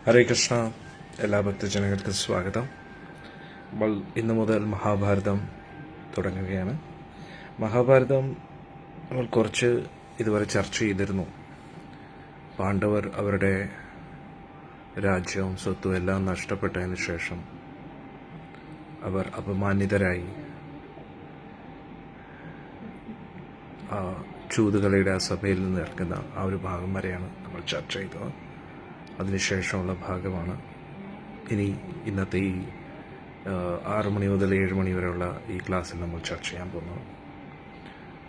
ഹരേ കൃഷ്ണ. എല്ലാ ഭക്തജനങ്ങൾക്കും സ്വാഗതം. നമ്മൾ ഇന്നു മുതൽ മഹാഭാരതം തുടങ്ങുകയാണ്. മഹാഭാരതം നമ്മൾ കുറച്ച് ഇതുവരെ ചർച്ച ചെയ്തിരുന്നു. പാണ്ഡവർ അവരുടെ രാജ്യവും സ്വത്തും എല്ലാം നഷ്ടപ്പെട്ടതിന് ശേഷം അവർ അപമാനിതരായി ചൂതുകളിയുടെ ആ സഭയിൽ നിന്ന് ഇറങ്ങുന്ന ആ ഒരു ഭാഗം വരെയാണ് നമ്മൾ ചർച്ച ചെയ്തത്. അതിനുശേഷമുള്ള ഭാഗമാണ് ഇനി ഇന്നത്തെ ഈ 6 മണി മുതൽ 7 മണി വരെയുള്ള ഈ ക്ലാസ്സിൽ നമ്മൾ ചർച്ച ചെയ്യാൻ പോകുന്നത്.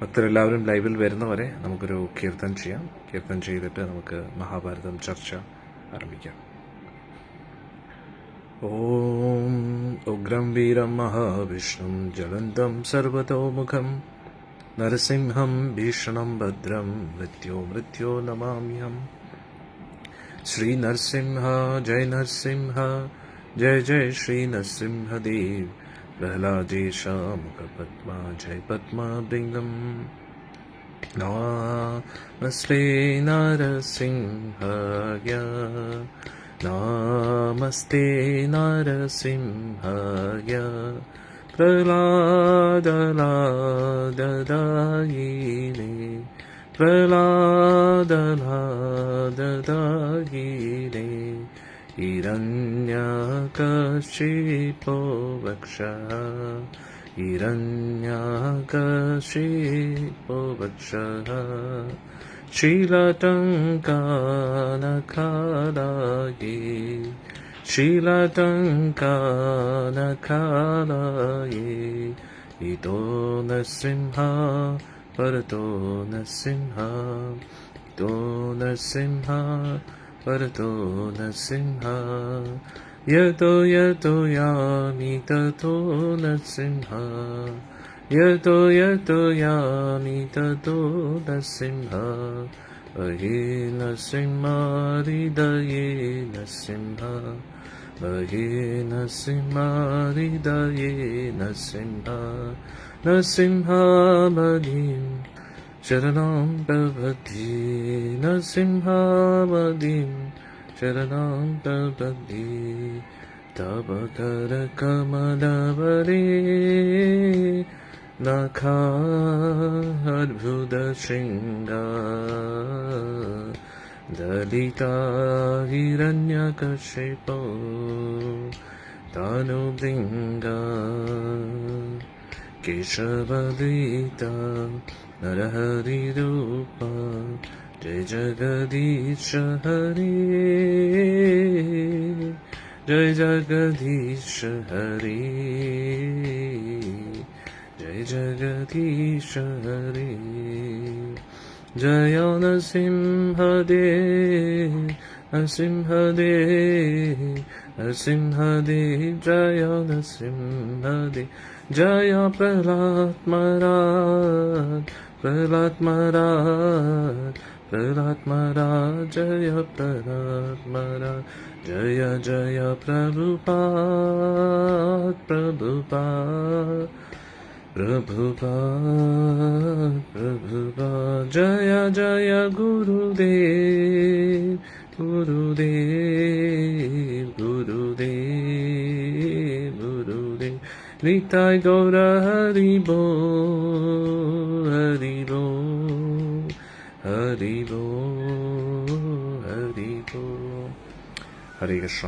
ഭക്തരെല്ലാവരും ലൈവിൽ വരുന്നവരെ നമുക്കൊരു കീർത്തനം ചെയ്യാം. കീർത്തനം ചെയ്തിട്ട് നമുക്ക് മഹാഭാരതം ചർച്ച ആരംഭിക്കാം. ഓം ഉഗ്രം വീരം മഹാവിഷ്ണും ജ്വലന്തം സർവതോമുഖം നരസിംഹം ഭീഷണം ഭദ്രം മൃത്യോ നമാമ്യഹം. श्री नरसिंह जय नरसिंह जय जय श्री नरसिंहदेव. प्रहलादेश मुख पद्मा जय पद्मभृंगम. नमस्ते नरसिंहाय नमस्ते नरसिंहाय. प्रहलाददायिने प्रहलाददायिने. हिरण्यकशिपो वक्षः हिरण्यकशिपो वक्षः. शीलटङ्कानखालाये शीलटङ्कानखालाये. इतो नरसिंह परतो नरसिंह तो नरसिंह परतो नरसिंह. यतो यतो यामि ततो नरसिंह यतो यतो यामि ततो नरसिंह. अहे नरसिंह हृदये नरसिंह अहे नरसिंह हृदये नरसिंह. नरसिंहामदिं शरणं प्रपद्ये नरसिंहामदिं शरणं प्रपद्ये. तव करकमलवरे नखार्बुदशृङ्गा दलिता हिरण्यकशिपो तनुभृङ्गा. केशवदीता नरहरिरूपा जय जगदीश हरे जय जगदीश हरे जय जगदीश हरे. जय नरसिंहदेव नरसिंहदेव नरसिंहदेव. जय नरसिंहदेव जय प्रहलाद महाराज प्रहलाद महाराज प्रहलाद महाराज. जय प्रहलाद महाराज. जय जय प्रभुपाद प्रभुपाद प्रभुपाद प्रभुपाद. जय जय गुरुदेव गुरुदेव गुरुदेव गुरुदेव. निताय गौर हरि बोल हरि बोल हरि बोल हरि बोल. हरे कृष्ण.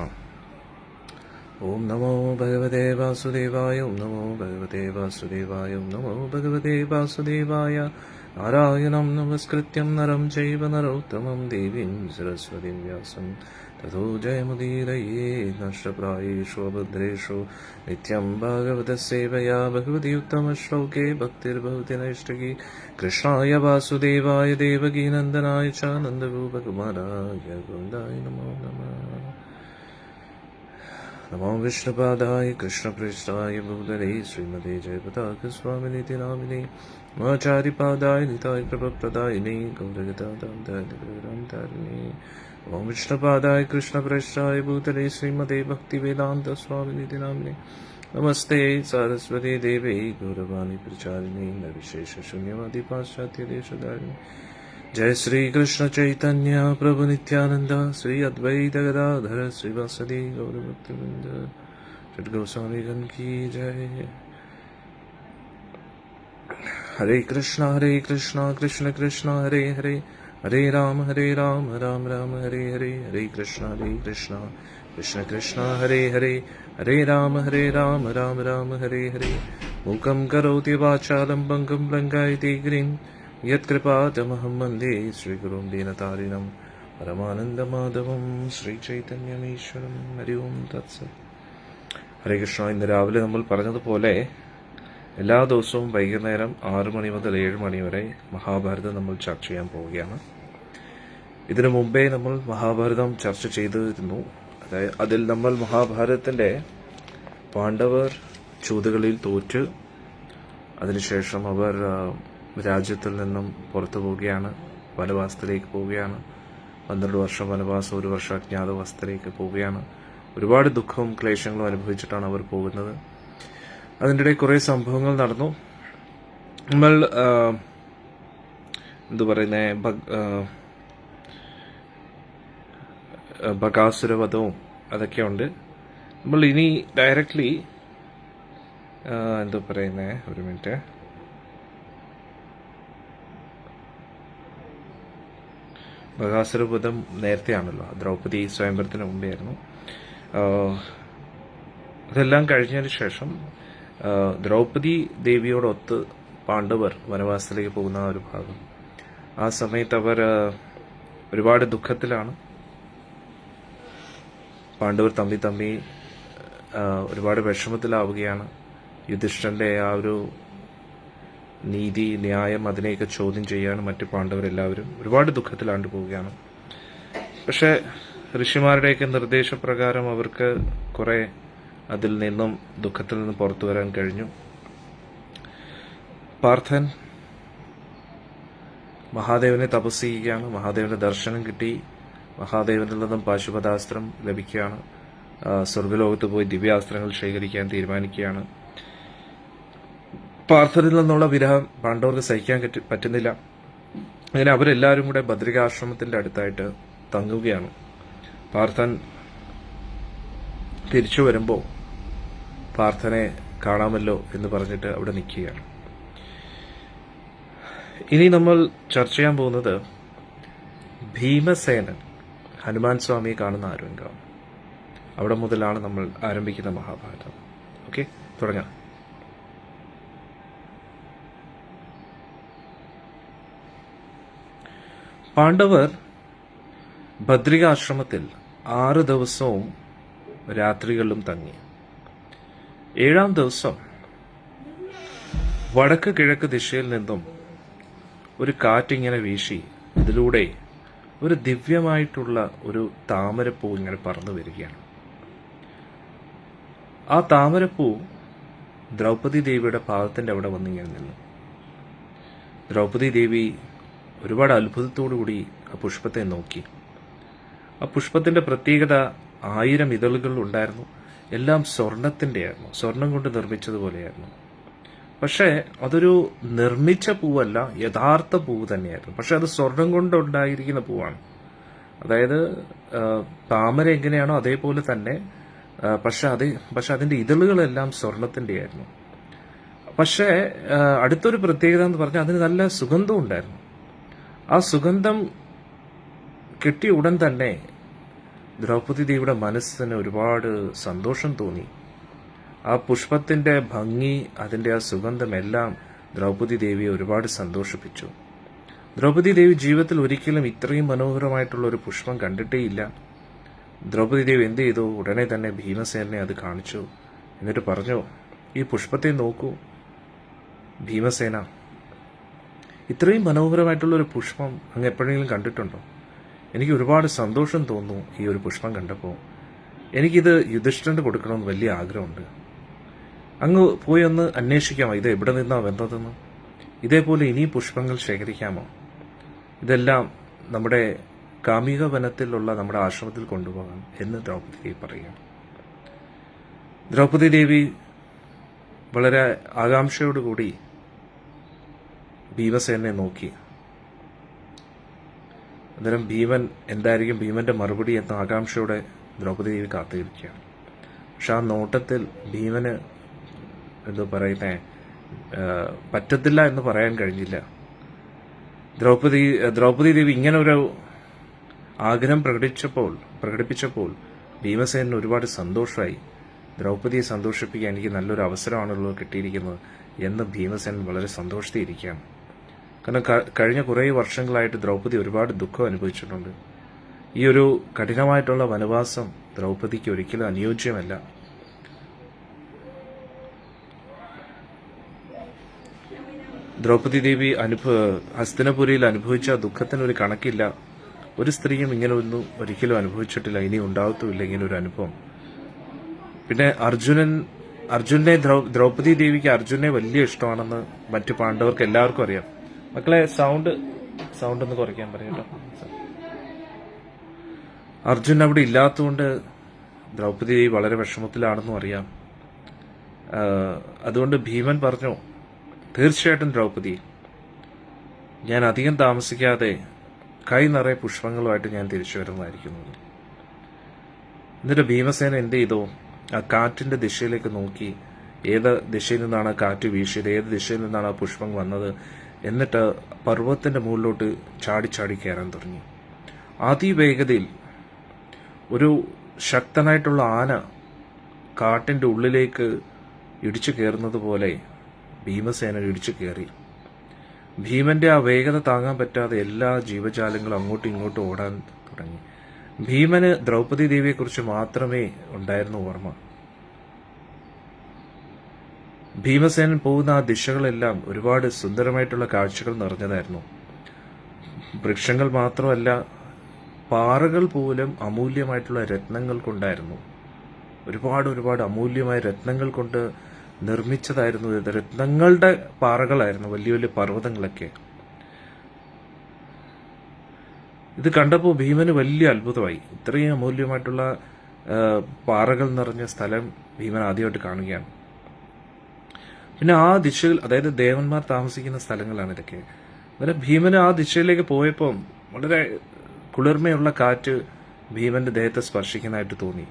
ओम नमो भगवते वासुदेवाय ओम नमो भगवते वासुदेवाय ओम नमो भगवते वासुदेवाय. नारायणं नमस्कृत्यं नरं चैव नरोत्तमं देवीं सरस्वतीं व्यासं ततो जयमुदीरये. नष्टप्रायेषु अभद्रेषु नित्यं भागवतसेवया भगवति उत्तमश्लोके भक्तिर्भवति नैष्टिकी. कृष्णाय वासुदेवाय देवकीनन्दनाय च नन्दगोपकुमाराय गोविन्दाय नमो नमः. नमो विष्णुपादाय कृष्णप्रेष्ठाय भूतले श्रीमते जयपताकस्वामिनिति नामिने. आचार्यपादाय निताय प्रभप्रदायिने गौरगदाधारिणे. ओम विष्णुपादाय कृष्णप्रेष्ठाय भूतले श्रीमते भक्तिवेदान्तस्वामिनिति नामिने. नमस्ते सरस्वती देवे गौरवाणी प्रचारिणे निर्विशेषशून्यवादी पाश्चात्यदेशधारिणे. जय श्री कृष्ण चैतन्य प्रभु नित्यानंद श्री अद्वैत गदाधर श्रीवासदि गौरभक्तवृंद गोस्वामी गण की जय। हरे कृष्णा कृष्ण कृष्ण हरे हरे, हरे राम राम राम हरे हरे, हरे कृष्णा कृष्ण कृष्ण हरे हरे, हरे राम राम राम हरे हरे। मूकं करोति वाचालं पङ्गुं लङ्घयति गिरिं, यत्कृपातमहं वन्दे श्रीगुरुं दीनतारिणं परमानन्दमाधवं ശ്രീചൈതന്യമീശ്വരം। ഹരി ഓം തത്സത്. ഹരേ കൃഷ്ണ. ഇന്ന് രാവിലെ നമ്മൾ പറഞ്ഞതുപോലെ എല്ലാ ദിവസവും വൈകുന്നേരം 6 മണി മുതൽ 7 മണി വരെ മഹാഭാരതം നമ്മൾ ചർച്ച ചെയ്യാൻ പോവുകയാണ്. ഇതിനു മുമ്പേ നമ്മൾ മഹാഭാരതം ചർച്ച ചെയ്തിരുന്നു. അതായത് അതിൽ നമ്മൾ മഹാഭാരതത്തിൻ്റെ പാണ്ഡവർ ചൂതുകളിൽ തോറ്റ് അതിനുശേഷം അവർ രാജ്യത്തിൽ നിന്നും പുറത്തു പോവുകയാണ്, വനവാസത്തിലേക്ക് പോവുകയാണ്. 12 വർഷം വനവാസം, 1 വർഷം അജ്ഞാതവാസത്തിലേക്ക് പോവുകയാണ്. ഒരുപാട് ദുഃഖവും ക്ലേശങ്ങളും അനുഭവിച്ചിട്ടാണ് അവർ പോകുന്നത്. അതിൻ്റെ ഇടയിൽ കുറേ സംഭവങ്ങൾ നടന്നു. നമ്മൾ ബകാസുരവധവും അതൊക്കെയുണ്ട്. നമ്മൾ ഇനി ഡയറക്റ്റ്ലി ഒരു മിനിറ്റ്, ബകാസുരവധം നേരത്തെയാണല്ലോ, ദ്രൗപദി സ്വയംവരത്തിന് മുമ്പേ ആയിരുന്നു. അതെല്ലാം കഴിഞ്ഞതിന് ശേഷം ദ്രൗപദി ദേവിയോടൊത്ത് പാണ്ഡവർ വനവാസത്തിലേക്ക് പോകുന്ന ഒരു ഭാഗം. ആ സമയത്ത് അവർ ഒരുപാട് ദുഃഖത്തിലാണ്. പാണ്ഡവർ തമ്മി ഒരുപാട് വിഷമത്തിലാവുകയാണ്. യുധിഷ്ഠിരന്റെ ആ ഒരു നീതി, ന്യായം, അതിനെയൊക്കെ ചോദ്യം ചെയ്യാനും മറ്റ് പാണ്ഡവരെല്ലാവരും ഒരുപാട് ദുഃഖത്തിലാണ്ട് പോവുകയാണ്. പക്ഷെ ഋഷിമാരുടെയൊക്കെ നിർദ്ദേശപ്രകാരം അവർക്ക് കുറെ അതിൽ നിന്നും ദുഃഖത്തിൽ നിന്ന് പുറത്തു വരാൻ കഴിഞ്ഞു. പാർത്ഥൻ മഹാദേവനെ തപസ് ചെയ്യുകയാണ്. മഹാദേവന്റെ ദർശനം കിട്ടി. മഹാദേവനിൽ നിന്നും പാശുപതാസ്ത്രം ലഭിക്കുകയാണ്. സ്വർഗലോകത്ത് പോയി ദിവ്യാസ്ത്രങ്ങൾ ശേഖരിക്കാൻ തീരുമാനിക്കുകയാണ്. പാർത്ഥനിൽ നിന്നുള്ള വിരഹം പാണ്ഡവർക്ക് സഹിക്കാൻ പറ്റുന്നില്ല. അങ്ങനെ അവരെല്ലാവരും കൂടെ ബദ്രികാശ്രമത്തിന്റെ അടുത്തായിട്ട് തങ്ങുകയാണ്. പാർത്ഥൻ തിരിച്ചു വരുമ്പോൾ പാർത്ഥനെ കാണാമല്ലോ എന്ന് പറഞ്ഞിട്ട് അവിടെ നിൽക്കുകയാണ്. ഇനി നമ്മൾ ചർച്ച ചെയ്യാൻ പോകുന്നത് ഭീമസേനൻ ഹനുമാൻ സ്വാമിയെ കാണുന്ന ആ രംഗം. അവിടെ മുതലാണ് നമ്മൾ ആരംഭിക്കുന്ന മഹാഭാരതം. ഓക്കെ, തുടങ്ങാം. പാണ്ഡവർ ബദ്രികാശ്രമത്തിൽ 6 ദിവസവും രാത്രികളിലും തങ്ങി. 7-ാം ദിവസം വടക്ക് കിഴക്ക് ദിശയിൽ നിന്നും ഒരു കാറ്റിങ്ങനെ വീശി ഇതിലൂടെ ഒരു ദിവ്യമായിട്ടുള്ള ഒരു താമരപ്പൂ ഇങ്ങനെ പറന്നു വരികയാണ്. ആ താമരപ്പൂ ദ്രൗപദി ദേവിയുടെ പാദത്തിന്റെ അവിടെ വന്നിങ്ങനെ നിന്നു. ദ്രൗപദി ദേവി ഒരുപാട് അത്ഭുതത്തോടുകൂടി ആ പുഷ്പത്തെ നോക്കി. ആ പുഷ്പത്തിന്റെ പ്രത്യേകത 1000 ഇതളുകൾ ഉണ്ടായിരുന്നു. എല്ലാം സ്വർണത്തിന്റെ ആയിരുന്നു, സ്വർണം കൊണ്ട് നിർമ്മിച്ചതുപോലെയായിരുന്നു. പക്ഷേ അതൊരു നിർമ്മിച്ച പൂവല്ല, യഥാർത്ഥ പൂവ് തന്നെയായിരുന്നു. പക്ഷെ അത് സ്വർണം കൊണ്ടുണ്ടായിരിക്കുന്ന പൂവാണ്. അതായത് താമര എങ്ങനെയാണോ അതേപോലെ തന്നെ, പക്ഷെ അതിന്റെ ഇതളുകളെല്ലാം സ്വർണത്തിന്റെ ആയിരുന്നു. പക്ഷേ അടുത്തൊരു പ്രത്യേകത എന്ന് പറഞ്ഞാൽ അതിന് നല്ല സുഗന്ധം ഉണ്ടായിരുന്നു. ആ സുഗന്ധം കിട്ടിയ ഉടൻ തന്നെ ദ്രൗപദി ദേവിയുടെ മനസ്സിന് ഒരുപാട് സന്തോഷം തോന്നി. ആ പുഷ്പത്തിന്റെ ഭംഗി, അതിന്റെ ആ സുഗന്ധമെല്ലാം ദ്രൗപദി ദേവിയെ ഒരുപാട് സന്തോഷിപ്പിച്ചു. ദ്രൗപദി ദേവി ജീവിതത്തിൽ ഒരിക്കലും ഇത്രയും മനോഹരമായിട്ടുള്ള ഒരു പുഷ്പം കണ്ടിട്ടേയില്ല. ദ്രൗപദി ദേവി എന്ത് ചെയ്തു? ഉടനെ തന്നെ ഭീമസേനെ അത് കാണിച്ചു. എന്നിട്ട് പറഞ്ഞു, ഈ പുഷ്പത്തെ നോക്കൂ ഭീമസേന, ഇത്രയും മനോഹരമായിട്ടുള്ള ഒരു പുഷ്പം അങ്ങ് എപ്പോഴെങ്കിലും കണ്ടിട്ടുണ്ടോ? എനിക്ക് ഒരുപാട് സന്തോഷം തോന്നുന്നു ഈ ഒരു പുഷ്പം കണ്ടപ്പോൾ. എനിക്കിത് യുധിഷ്ഠിരന് കൊടുക്കണമെന്ന് വലിയ ആഗ്രഹമുണ്ട്. അങ്ങ് പോയി ഒന്ന് അന്വേഷിക്കാമോ ഇത് എവിടെ നിന്നാ വന്നതെന്ന്? ഇതേപോലെ ഇനി പുഷ്പങ്ങൾ ശേഖരിക്കാമോ? ഇതെല്ലാം നമ്മുടെ കാമിക വനത്തിലുള്ള നമ്മുടെ ആശ്രമത്തിൽ കൊണ്ടുപോകാം എന്ന് ദ്രൗപദി ദേവി പറയുകയാണ്. ദ്രൗപദി ദേവി വളരെ ആകാംക്ഷയോടുകൂടി ഭീമസേനെ നോക്കി. അന്നേരം ഭീമൻ എന്തായിരിക്കും ഭീമന്റെ മറുപടി എന്ന ആകാംക്ഷയോടെ ദ്രൗപദി ദേവി കാത്തിരിക്കുകയാണ്. പക്ഷെ ആ നോട്ടത്തിൽ ഭീമന് എന്തോ പറയുന്നേ പറ്റത്തില്ല എന്ന് പറയാൻ കഴിഞ്ഞില്ല. ദ്രൗപദി ദേവി ഇങ്ങനെ ഒരു ആഗ്രഹം പ്രകടിപ്പിച്ചപ്പോൾ ഭീമസേനന് ഒരുപാട് സന്തോഷമായി. ദ്രൗപദിയെ സന്തോഷിപ്പിക്കാൻ എനിക്ക് നല്ലൊരു അവസരമാണല്ലോ കിട്ടിയിരിക്കുന്നത് എന്ന് ഭീമസേനൻ വളരെ സന്തോഷത്തിയിരിക്കുകയാണ്. കാരണം കഴിഞ്ഞ കുറേ വർഷങ്ങളായിട്ട് ദ്രൗപദി ഒരുപാട് ദുഃഖം അനുഭവിച്ചിട്ടുണ്ട്. ഈ ഒരു കഠിനമായിട്ടുള്ള വനവാസം ദ്രൗപദിക്ക് ഒരിക്കലും അനുയോജ്യമല്ല. ദ്രൗപദി ദേവി ഹസ്തിനപുരിയിൽ അനുഭവിച്ച ദുഃഖത്തിനൊരു കണക്കില്ല. ഒരു സ്ത്രീയും ഇങ്ങനെ ഒന്നും ഒരിക്കലും അനുഭവിച്ചിട്ടില്ല, ഇനി ഉണ്ടാവത്തുമില്ല ഇങ്ങനെ ഒരു അനുഭവം. പിന്നെ അർജുനെ ദ്രൗപദി ദേവിക്ക് അർജുനെ വലിയ ഇഷ്ടമാണെന്ന് മറ്റു പാണ്ഡവർക്ക് എല്ലാവർക്കും അറിയാം. മക്കളെ സൗണ്ട് ഒന്ന് കുറയ്ക്കാൻ പറയട്ടോ. അർജുൻ അവിടെ ഇല്ലാത്തതുകൊണ്ട് ദ്രൗപദി ദേവി വളരെ വിഷമത്തിലാണെന്നും അറിയാം. അതുകൊണ്ട് ഭീമൻ പറഞ്ഞു, തീർച്ചയായിട്ടും ദ്രൗപദി, ഞാൻ അധികം താമസിക്കാതെ കൈ നിറയെ പുഷ്പങ്ങളുമായിട്ട് ഞാൻ തിരിച്ചു വരുന്നതായിരിക്കുന്നത്. എന്നിട്ട് ഭീമസേന എന്ത് ചെയ്തു, ആ കാറ്റിന്റെ ദിശയിലേക്ക് നോക്കി, ഏത് ദിശയിൽ നിന്നാണ് കാറ്റ് വീശിയത്, ഏത് ദിശയിൽ നിന്നാണ് ആ പുഷ്പം വന്നത്, എന്നിട്ട് പർവ്വതത്തിന്റെ മുകളിലോട്ട് ചാടി കയറാൻ തുടങ്ങി. അതിവേഗതയിൽ ഒരു ശക്തനായിട്ടുള്ള ആന കാട്ടിന്റെ ഉള്ളിലേക്ക് ഇടിച്ചു കയറുന്നത് പോലെ ഭീമസേന ഇടിച്ചു കയറി. ഭീമന്റെ ആ വേഗത താങ്ങാൻ പറ്റാതെ എല്ലാ ജീവജാലങ്ങളും അങ്ങോട്ടും ഇങ്ങോട്ടും ഓടാൻ തുടങ്ങി. ഭീമന് ദ്രൗപദി ദേവിയെക്കുറിച്ച് മാത്രമേ ഉണ്ടായിരുന്നു ഓർമ്മ. ഭീമസേനൻ പോകുന്ന ആ ദിശകളെല്ലാം ഒരുപാട് സുന്ദരമായിട്ടുള്ള കാഴ്ചകൾ നിറഞ്ഞതായിരുന്നു. വൃക്ഷങ്ങൾ മാത്രമല്ല, പാറകൾ പോലും അമൂല്യമായിട്ടുള്ള രത്നങ്ങൾ കൊണ്ടായിരുന്നു. ഒരുപാട് അമൂല്യമായ രത്നങ്ങൾ കൊണ്ട് നിർമ്മിച്ചതായിരുന്നു ഇത്. രത്നങ്ങളുടെ പാറകളായിരുന്നു വലിയ വലിയ പർവ്വതങ്ങളൊക്കെ. ഇത് കണ്ടപ്പോൾ ഭീമന് വലിയ അത്ഭുതമായി. ഇത്രയും അമൂല്യമായിട്ടുള്ള പാറകൾ നിറഞ്ഞ സ്ഥലം ഭീമൻ ആദ്യമായിട്ട് കാണുകയാണ്. പിന്നെ ആ ദിശയിൽ, അതായത് ദേവന്മാർ താമസിക്കുന്ന സ്ഥലങ്ങളാണ് ഇതൊക്കെ. അന്നേരം ഭീമന് ആ ദിശയിലേക്ക് പോയപ്പോൾ വളരെ കുളിർമയുള്ള കാറ്റ് ഭീമന്റെ ദേഹത്തെ സ്പർശിക്കുന്നതായിട്ട് തോന്നി.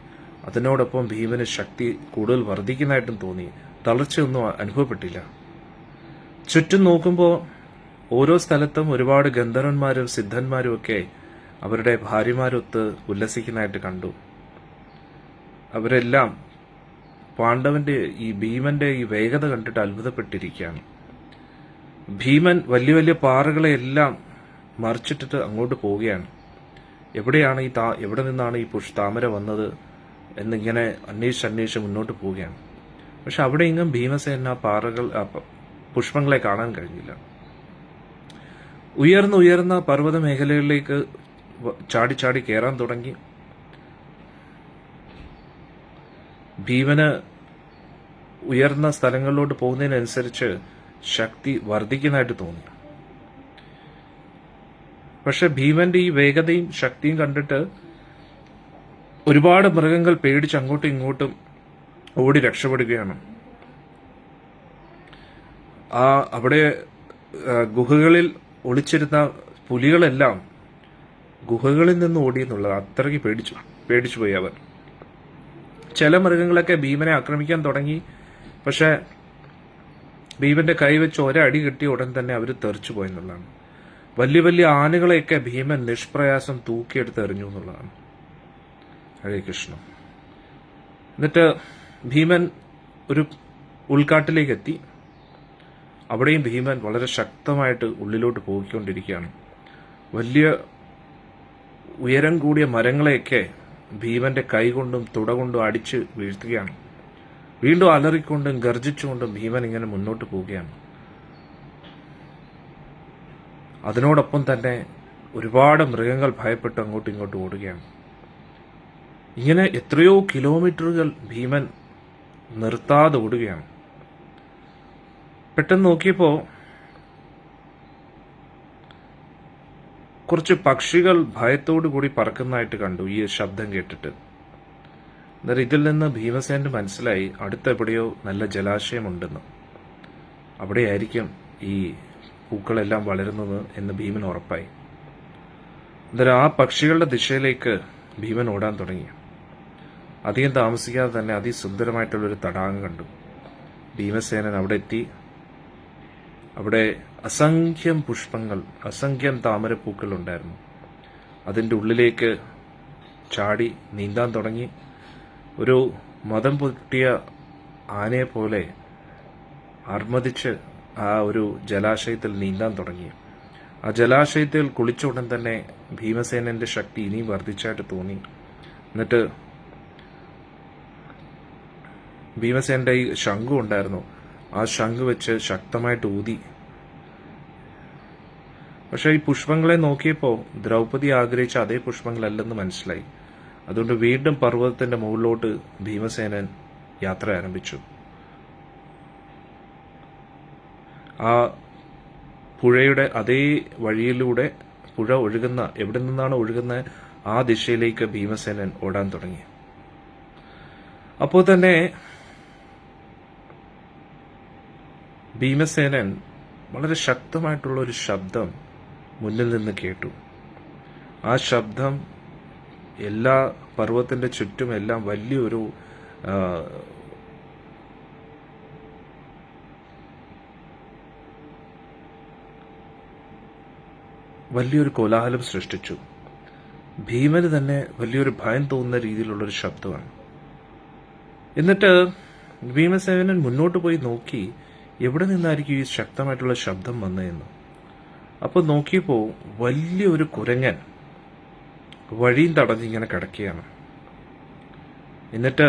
അതിനോടൊപ്പം ഭീമന് ശക്തി കൂടുതൽ വർദ്ധിക്കുന്നതായിട്ടും തോന്നി. തളർച്ചയൊന്നും അനുഭവപ്പെട്ടില്ല. ചുറ്റും നോക്കുമ്പോൾ ഓരോ സ്ഥലത്തും ഒരുപാട് ഗന്ധർവന്മാരും സിദ്ധന്മാരും ഒക്കെ അവരുടെ ഭാര്യമാരൊത്ത് ഉല്ലസിക്കുന്നതായിട്ട് കണ്ടു. അവരെല്ലാം പാണ്ഡവന്റെ ഈ ഭീമന്റെ ഈ വേഗത കണ്ടിട്ട് അത്ഭുതപ്പെട്ടിരിക്കുകയാണ്. ഭീമൻ വലിയ വലിയ പാറകളെ എല്ലാം മറിച്ചിട്ടിട്ട് അങ്ങോട്ട് പോവുകയാണ്. എവിടെ നിന്നാണ് ഈ താമര വന്നത് എന്നിങ്ങനെ അന്വേഷിച്ച് മുന്നോട്ട് പോവുകയാണ്. പക്ഷെ അവിടെ ഇങ്ങും ഭീമസേന പുഷ്പങ്ങളെ കാണാൻ കഴിഞ്ഞില്ല. ഉയർന്ന പർവ്വത മേഖലകളിലേക്ക് ചാടി കയറാൻ തുടങ്ങി. ഭീമന് ഉയർന്ന സ്ഥലങ്ങളിലോട്ട് പോകുന്നതിനനുസരിച്ച് ശക്തി വർദ്ധിക്കുന്നതായിട്ട് തോന്നി. പക്ഷെ ഭീമന്റെ ഈ വേഗതയും ശക്തിയും കണ്ടിട്ട് ഒരുപാട് മൃഗങ്ങൾ പേടിച്ച് അങ്ങോട്ടും ഇങ്ങോട്ടും ഓടി രക്ഷപ്പെടുകയാണ്. അവിടെ ഗുഹകളിൽ ഒളിച്ചിരുന്ന പുലികളെല്ലാം ഗുഹകളിൽ നിന്ന് ഓടിയെന്നുള്ളത് അത്രയ്ക്ക് പേടിച്ചു പോയി അവർ. ചില മൃഗങ്ങളൊക്കെ ഭീമനെ ആക്രമിക്കാൻ തുടങ്ങി. പക്ഷെ ഭീമന്റെ കൈവച്ച് ഒരടി കിട്ടിയ ഉടൻ തന്നെ അവർ തെറിച്ചു പോയെന്നുള്ളതാണ്. വലിയ വലിയ ആനകളെയൊക്കെ ഭീമൻ നിഷ്പ്രയാസം തൂക്കിയെടുത്ത് എറിഞ്ഞു എന്നുള്ളതാണ്. ഹരേ കൃഷ്ണ. എന്നിട്ട് ഭീമൻ ഒരു ഉൾക്കാട്ടിലേക്ക് എത്തി. അവിടെയും ഭീമൻ വളരെ ശക്തമായിട്ട് ഉള്ളിലോട്ട് പോയിക്കൊണ്ടിരിക്കുകയാണ്. വലിയ ഉയരം കൂടിയ മരങ്ങളെയൊക്കെ ഭീമന്റെ കൈകൊണ്ടും തുടകൊണ്ടും അടിച്ച് വീഴ്ത്തുകയാണ്. വീണ്ടും അലറിക്കൊണ്ടും ഗർജിച്ചുകൊണ്ടും ഭീമൻ ഇങ്ങനെ മുന്നോട്ട് പോവുകയാണ്. അതിനോടൊപ്പം തന്നെ ഒരുപാട് മൃഗങ്ങൾ ഭയപ്പെട്ട് അങ്ങോട്ടും ഇങ്ങോട്ടും ഓടുകയാണ്. ഇങ്ങനെ എത്രയോ കിലോമീറ്ററുകൾ ഭീമൻ നിർത്താതെ ഓടുകയാണ്. പെട്ടെന്ന് നോക്കിയപ്പോൾ കുറച്ച് പക്ഷികൾ ഭയത്തോടു കൂടി പറക്കുന്നതായിട്ട് കണ്ടു ഈ ശബ്ദം കേട്ടിട്ട്. എന്നാൽ ഇതിൽ നിന്ന് ഭീമസേനന് മനസ്സിലായി അടുത്തെവിടെയോ നല്ല ജലാശയമുണ്ടെന്ന്. അവിടെയായിരിക്കും ഈ പൂക്കളെല്ലാം വളരുന്നത് എന്ന് ഭീമൻ ഉറപ്പായി. അന്നേരം ആ പക്ഷികളുടെ ദിശയിലേക്ക് ഭീമൻ ഓടാൻ തുടങ്ങി. അധികം താമസിക്കാതെ തന്നെ അതിസുന്ദരമായിട്ടുള്ളൊരു തടാകം കണ്ടു. ഭീമസേനൻ അവിടെ എത്തി. അവിടെ അസംഖ്യം പുഷ്പങ്ങൾ, അസംഖ്യം താമരപ്പൂക്കൾ ഉണ്ടായിരുന്നു. അതിൻ്റെ ഉള്ളിലേക്ക് ചാടി നീന്താൻ തുടങ്ങി. ഒരു മദം പൊട്ടിയ ആനയെ പോലെ അർമ്മതിച്ച് ആ ഒരു ജലാശയത്തിൽ നീന്താൻ തുടങ്ങി. ആ ജലാശയത്തിൽ കുളിച്ച ഉടൻ തന്നെ ഭീമസേനന്റെ ശക്തി ഇനിയും വർദ്ധിച്ചായിട്ട് തോന്നി. എന്നിട്ട് ഭീമസേനന്റെ ഈ ശംഖു ഉണ്ടായിരുന്നു, ആ ശംഖു വെച്ച് ശക്തമായിട്ട് ഊതി. പക്ഷെ ഈ പുഷ്പങ്ങളെ നോക്കിയപ്പോൾ ദ്രൗപദി ആഗ്രഹിച്ച അതേ പുഷ്പങ്ങളല്ലെന്ന് മനസ്സിലായി. അതുകൊണ്ട് വീണ്ടും പർവ്വതത്തിന്റെ മുകളിലോട്ട് ഭീമസേനൻ യാത്ര ആരംഭിച്ചു. ആ പുഴയുടെ അതേ വഴിയിലൂടെ പുഴ ഒഴുകുന്ന, എവിടെ നിന്നാണ് ഒഴുകുന്നത് ആ ദിശയിലേക്ക് ഭീമസേനൻ ഓടാൻ തുടങ്ങി. അപ്പോൾ തന്നെ ഭീമസേനൻ വളരെ ശക്തമായിട്ടുള്ള ഒരു ശബ്ദം മുന്നിൽ നിന്ന് കേട്ടു. ആ ശബ്ദം എല്ലാ പർവ്വതത്തിന്റെ ചുറ്റും എല്ലാം വലിയൊരു കോലാഹലം സൃഷ്ടിച്ചു. ഭീമന് തന്നെ വലിയൊരു ഭയം തോന്നുന്ന രീതിയിലുള്ളൊരു ശബ്ദമാണ്. എന്നിട്ട് ഭീമസേനൻ മുന്നോട്ട് പോയി നോക്കി എവിടെ നിന്നായിരിക്കും ഈ ശക്തമായിട്ടുള്ള ശബ്ദം വന്നതെന്ന്. അപ്പോൾ നോക്കിയപ്പോൾ വലിയൊരു കുരങ്ങൻ വഴിയും തടഞ്ഞിങ്ങനെ കിടക്കുകയാണ്. എന്നിട്ട്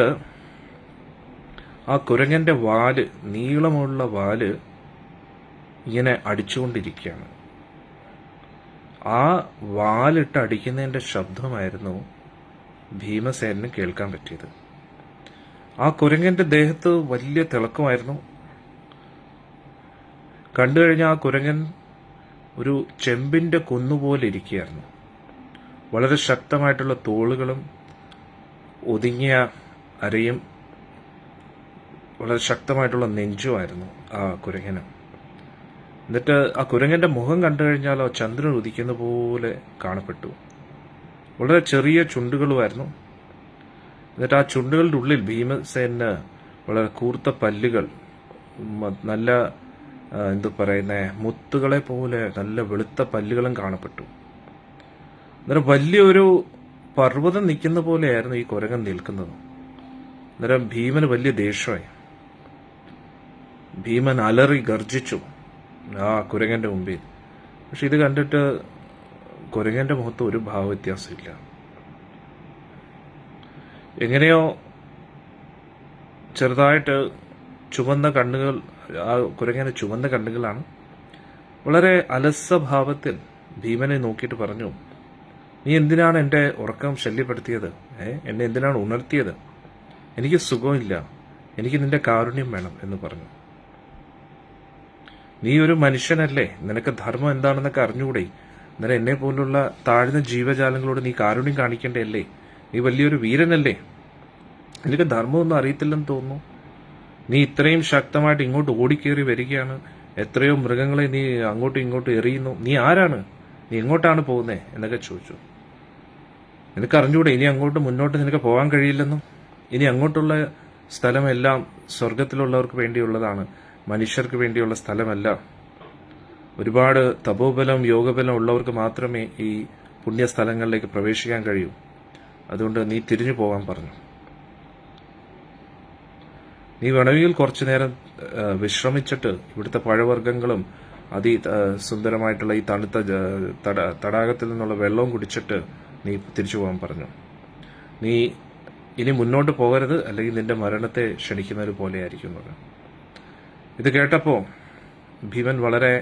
ആ കുരങ്ങന്റെ വാല്, നീളമുള്ള വാല് ഇങ്ങനെ അടിച്ചുകൊണ്ടിരിക്കുകയാണ്. ആ വാലിട്ട് അടിക്കുന്നതിന്റെ ശബ്ദമായിരുന്നു ഭീമസേനന് കേൾക്കാൻ പറ്റിയത്. ആ കുരങ്ങന്റെ ദേഹത്ത് വലിയ തിളക്കമായിരുന്നു. കണ്ടു കഴിഞ്ഞാൽ ആ കുരങ്ങൻ ഒരു ചെമ്പിന്റെ കുന്നുപോലെ ഇരിക്കുകയായിരുന്നു. വളരെ ശക്തമായിട്ടുള്ള തോളുകളും ഒതുങ്ങിയ അരയും വളരെ ശക്തമായിട്ടുള്ള നെഞ്ചുമായിരുന്നു ആ കുരങ്ങന്. എന്നിട്ട് ആ കുരങ്ങന്റെ മുഖം കണ്ടു കഴിഞ്ഞാൽ ആ ചന്ദ്രൻ ഉദിക്കുന്ന പോലെ കാണപ്പെട്ടു. വളരെ ചെറിയ ചുണ്ടുകളുമായിരുന്നു. എന്നിട്ട് ആ ചുണ്ടുകളുടെ ഉള്ളിൽ ഭീമസേനന് വളരെ കൂർത്ത പല്ലുകൾ, നല്ല മുത്തുകളെ പോലെ നല്ല വെളുത്ത പല്ലുകളും കാണപ്പെട്ടു. അന്നേരം വലിയൊരു പർവ്വതം നിൽക്കുന്ന പോലെയായിരുന്നു ഈ കുരങ്ങൻ നിൽക്കുന്നത്. അന്നേരം ഭീമന് വലിയ ദേഷ്യമായി. ഭീമൻ അലറി ഗർജിച്ചു ആ കുരങ്ങന്റെ മുമ്പിൽ. പക്ഷെ ഇത് കണ്ടിട്ട് കുരങ്ങന്റെ മുഖത്ത് ഒരു ഭാവവ്യത്യാസമില്ല. എങ്ങനെയോ ചെറുതായിട്ട് ചുവന്ന കണ്ണുകൾ, ആ കുരങ്ങന് ചുവന്ന കണ്ണുകളാണ്. വളരെ അലസഭാവത്തിൽ ഭീമനെ നോക്കിയിട്ട് പറഞ്ഞു, നീ എന്തിനാണ് എന്റെ ഉറക്കം ശല്യപ്പെടുത്തിയത്? എന്നെ എന്തിനാണ് ഉണർത്തിയത്? എനിക്ക് സുഖമില്ല, എനിക്ക് നിന്റെ കാരുണ്യം വേണം എന്ന് പറഞ്ഞു. നീ ഒരു മനുഷ്യനല്ലേ, നിനക്ക് ധർമ്മം എന്താണെന്നൊക്കെ അറിഞ്ഞുകൂടെ? അന്നേരം എന്നെ പോലുള്ള താഴ്ന്ന ജീവജാലങ്ങളോട് നീ കാരുണ്യം കാണിക്കേണ്ടതല്ലേ? നീ വലിയൊരു വീരനല്ലേ? നിനക്ക് ധർമ്മമൊന്നും അറിയത്തില്ലെന്ന് തോന്നുന്നു. നീ ഇത്രയും ശക്തമായിട്ട് ഇങ്ങോട്ട് ഓടിക്കേറി വരികയാണ്. എത്രയോ മൃഗങ്ങളെ നീ അങ്ങോട്ടും ഇങ്ങോട്ടും എറിയുന്നു. നീ ആരാണ്? നീ എങ്ങോട്ടാണ് പോകുന്നത് എന്നൊക്കെ ചോദിച്ചു. നിനക്ക് അറിഞ്ഞൂടെ ഇനി അങ്ങോട്ട് മുന്നോട്ട് നിനക്ക് പോകാൻ കഴിയില്ലെന്നും? ഇനി അങ്ങോട്ടുള്ള സ്ഥലമെല്ലാം സ്വർഗത്തിലുള്ളവർക്ക് വേണ്ടിയുള്ളതാണ്, മനുഷ്യർക്ക് വേണ്ടിയുള്ള സ്ഥലമല്ല. ഒരുപാട് തപോബലം യോഗബലം ഉള്ളവർക്ക് മാത്രമേ ഈ പുണ്യസ്ഥലങ്ങളിലേക്ക് പ്രവേശിക്കാൻ കഴിയൂ. അതുകൊണ്ട് നീ തിരിഞ്ഞു പോകാൻ പറഞ്ഞു. നീ വേണമെങ്കിൽ കുറച്ചു നേരം വിശ്രമിച്ചിട്ട് ഇവിടുത്തെ പഴവർഗ്ഗങ്ങളും സുന്ദരമായിട്ടുള്ള ഈ തണുത്ത തടാകത്തിൽ നിന്നുള്ള വെള്ളവും കുടിച്ചിട്ട് നീ തിരിച്ചു പോകാൻ പറഞ്ഞു. നീ ഇനി മുന്നോട്ട് പോകരുത്, അല്ലെങ്കിൽ നിന്റെ മരണത്തെ ക്ഷണിക്കുന്നത് പോലെയായിരിക്കുന്നത്. ഇത് കേട്ടപ്പോൾ ഭീമൻ വളരെ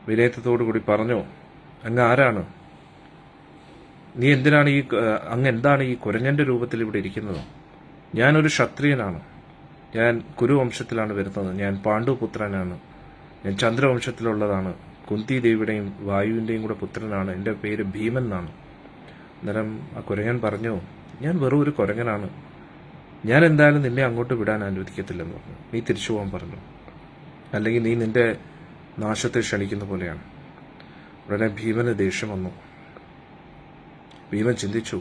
വിനയത്തോടു കൂടി പറഞ്ഞു, അങ്ങ് ആരാണ്? നീ എന്തിനാണ് അങ്ങ് എന്താണ് ഈ കുരങ്ങന്റെ രൂപത്തിൽ ഇവിടെ ഇരിക്കുന്നത്? ഞാനൊരു ക്ഷത്രിയനാണ്. ഞാൻ കുരുവംശത്തിലാണ് വരുന്നത്. ഞാൻ പാണ്ഡുപുത്രനാണ്. ഞാൻ ചന്ദ്രവംശത്തിലുള്ളതാണ്. കുന്തി ദേവിയുടെയും വായുവിന്റെയും കൂടെ പുത്രനാണ്. എൻ്റെ പേര് ഭീമൻ എന്നാണ്. അന്നേരം ആ കുരങ്ങൻ പറഞ്ഞു, ഞാൻ വെറും ഒരു കുരങ്ങനാണ്. ഞാൻ എന്തായാലും നിന്നെ അങ്ങോട്ട് വിടാൻ അനുവദിക്കത്തില്ലെന്ന് പറഞ്ഞു. നീ തിരിച്ചു പോകാൻ പറഞ്ഞു, അല്ലെങ്കിൽ നീ നിന്റെ നാശത്തെ ക്ഷണിക്കുന്ന പോലെയാണ്. ഉടനെ ഭീമന് ദേഷ്യം വന്നു. ഭീമൻ ചിന്തിച്ചു,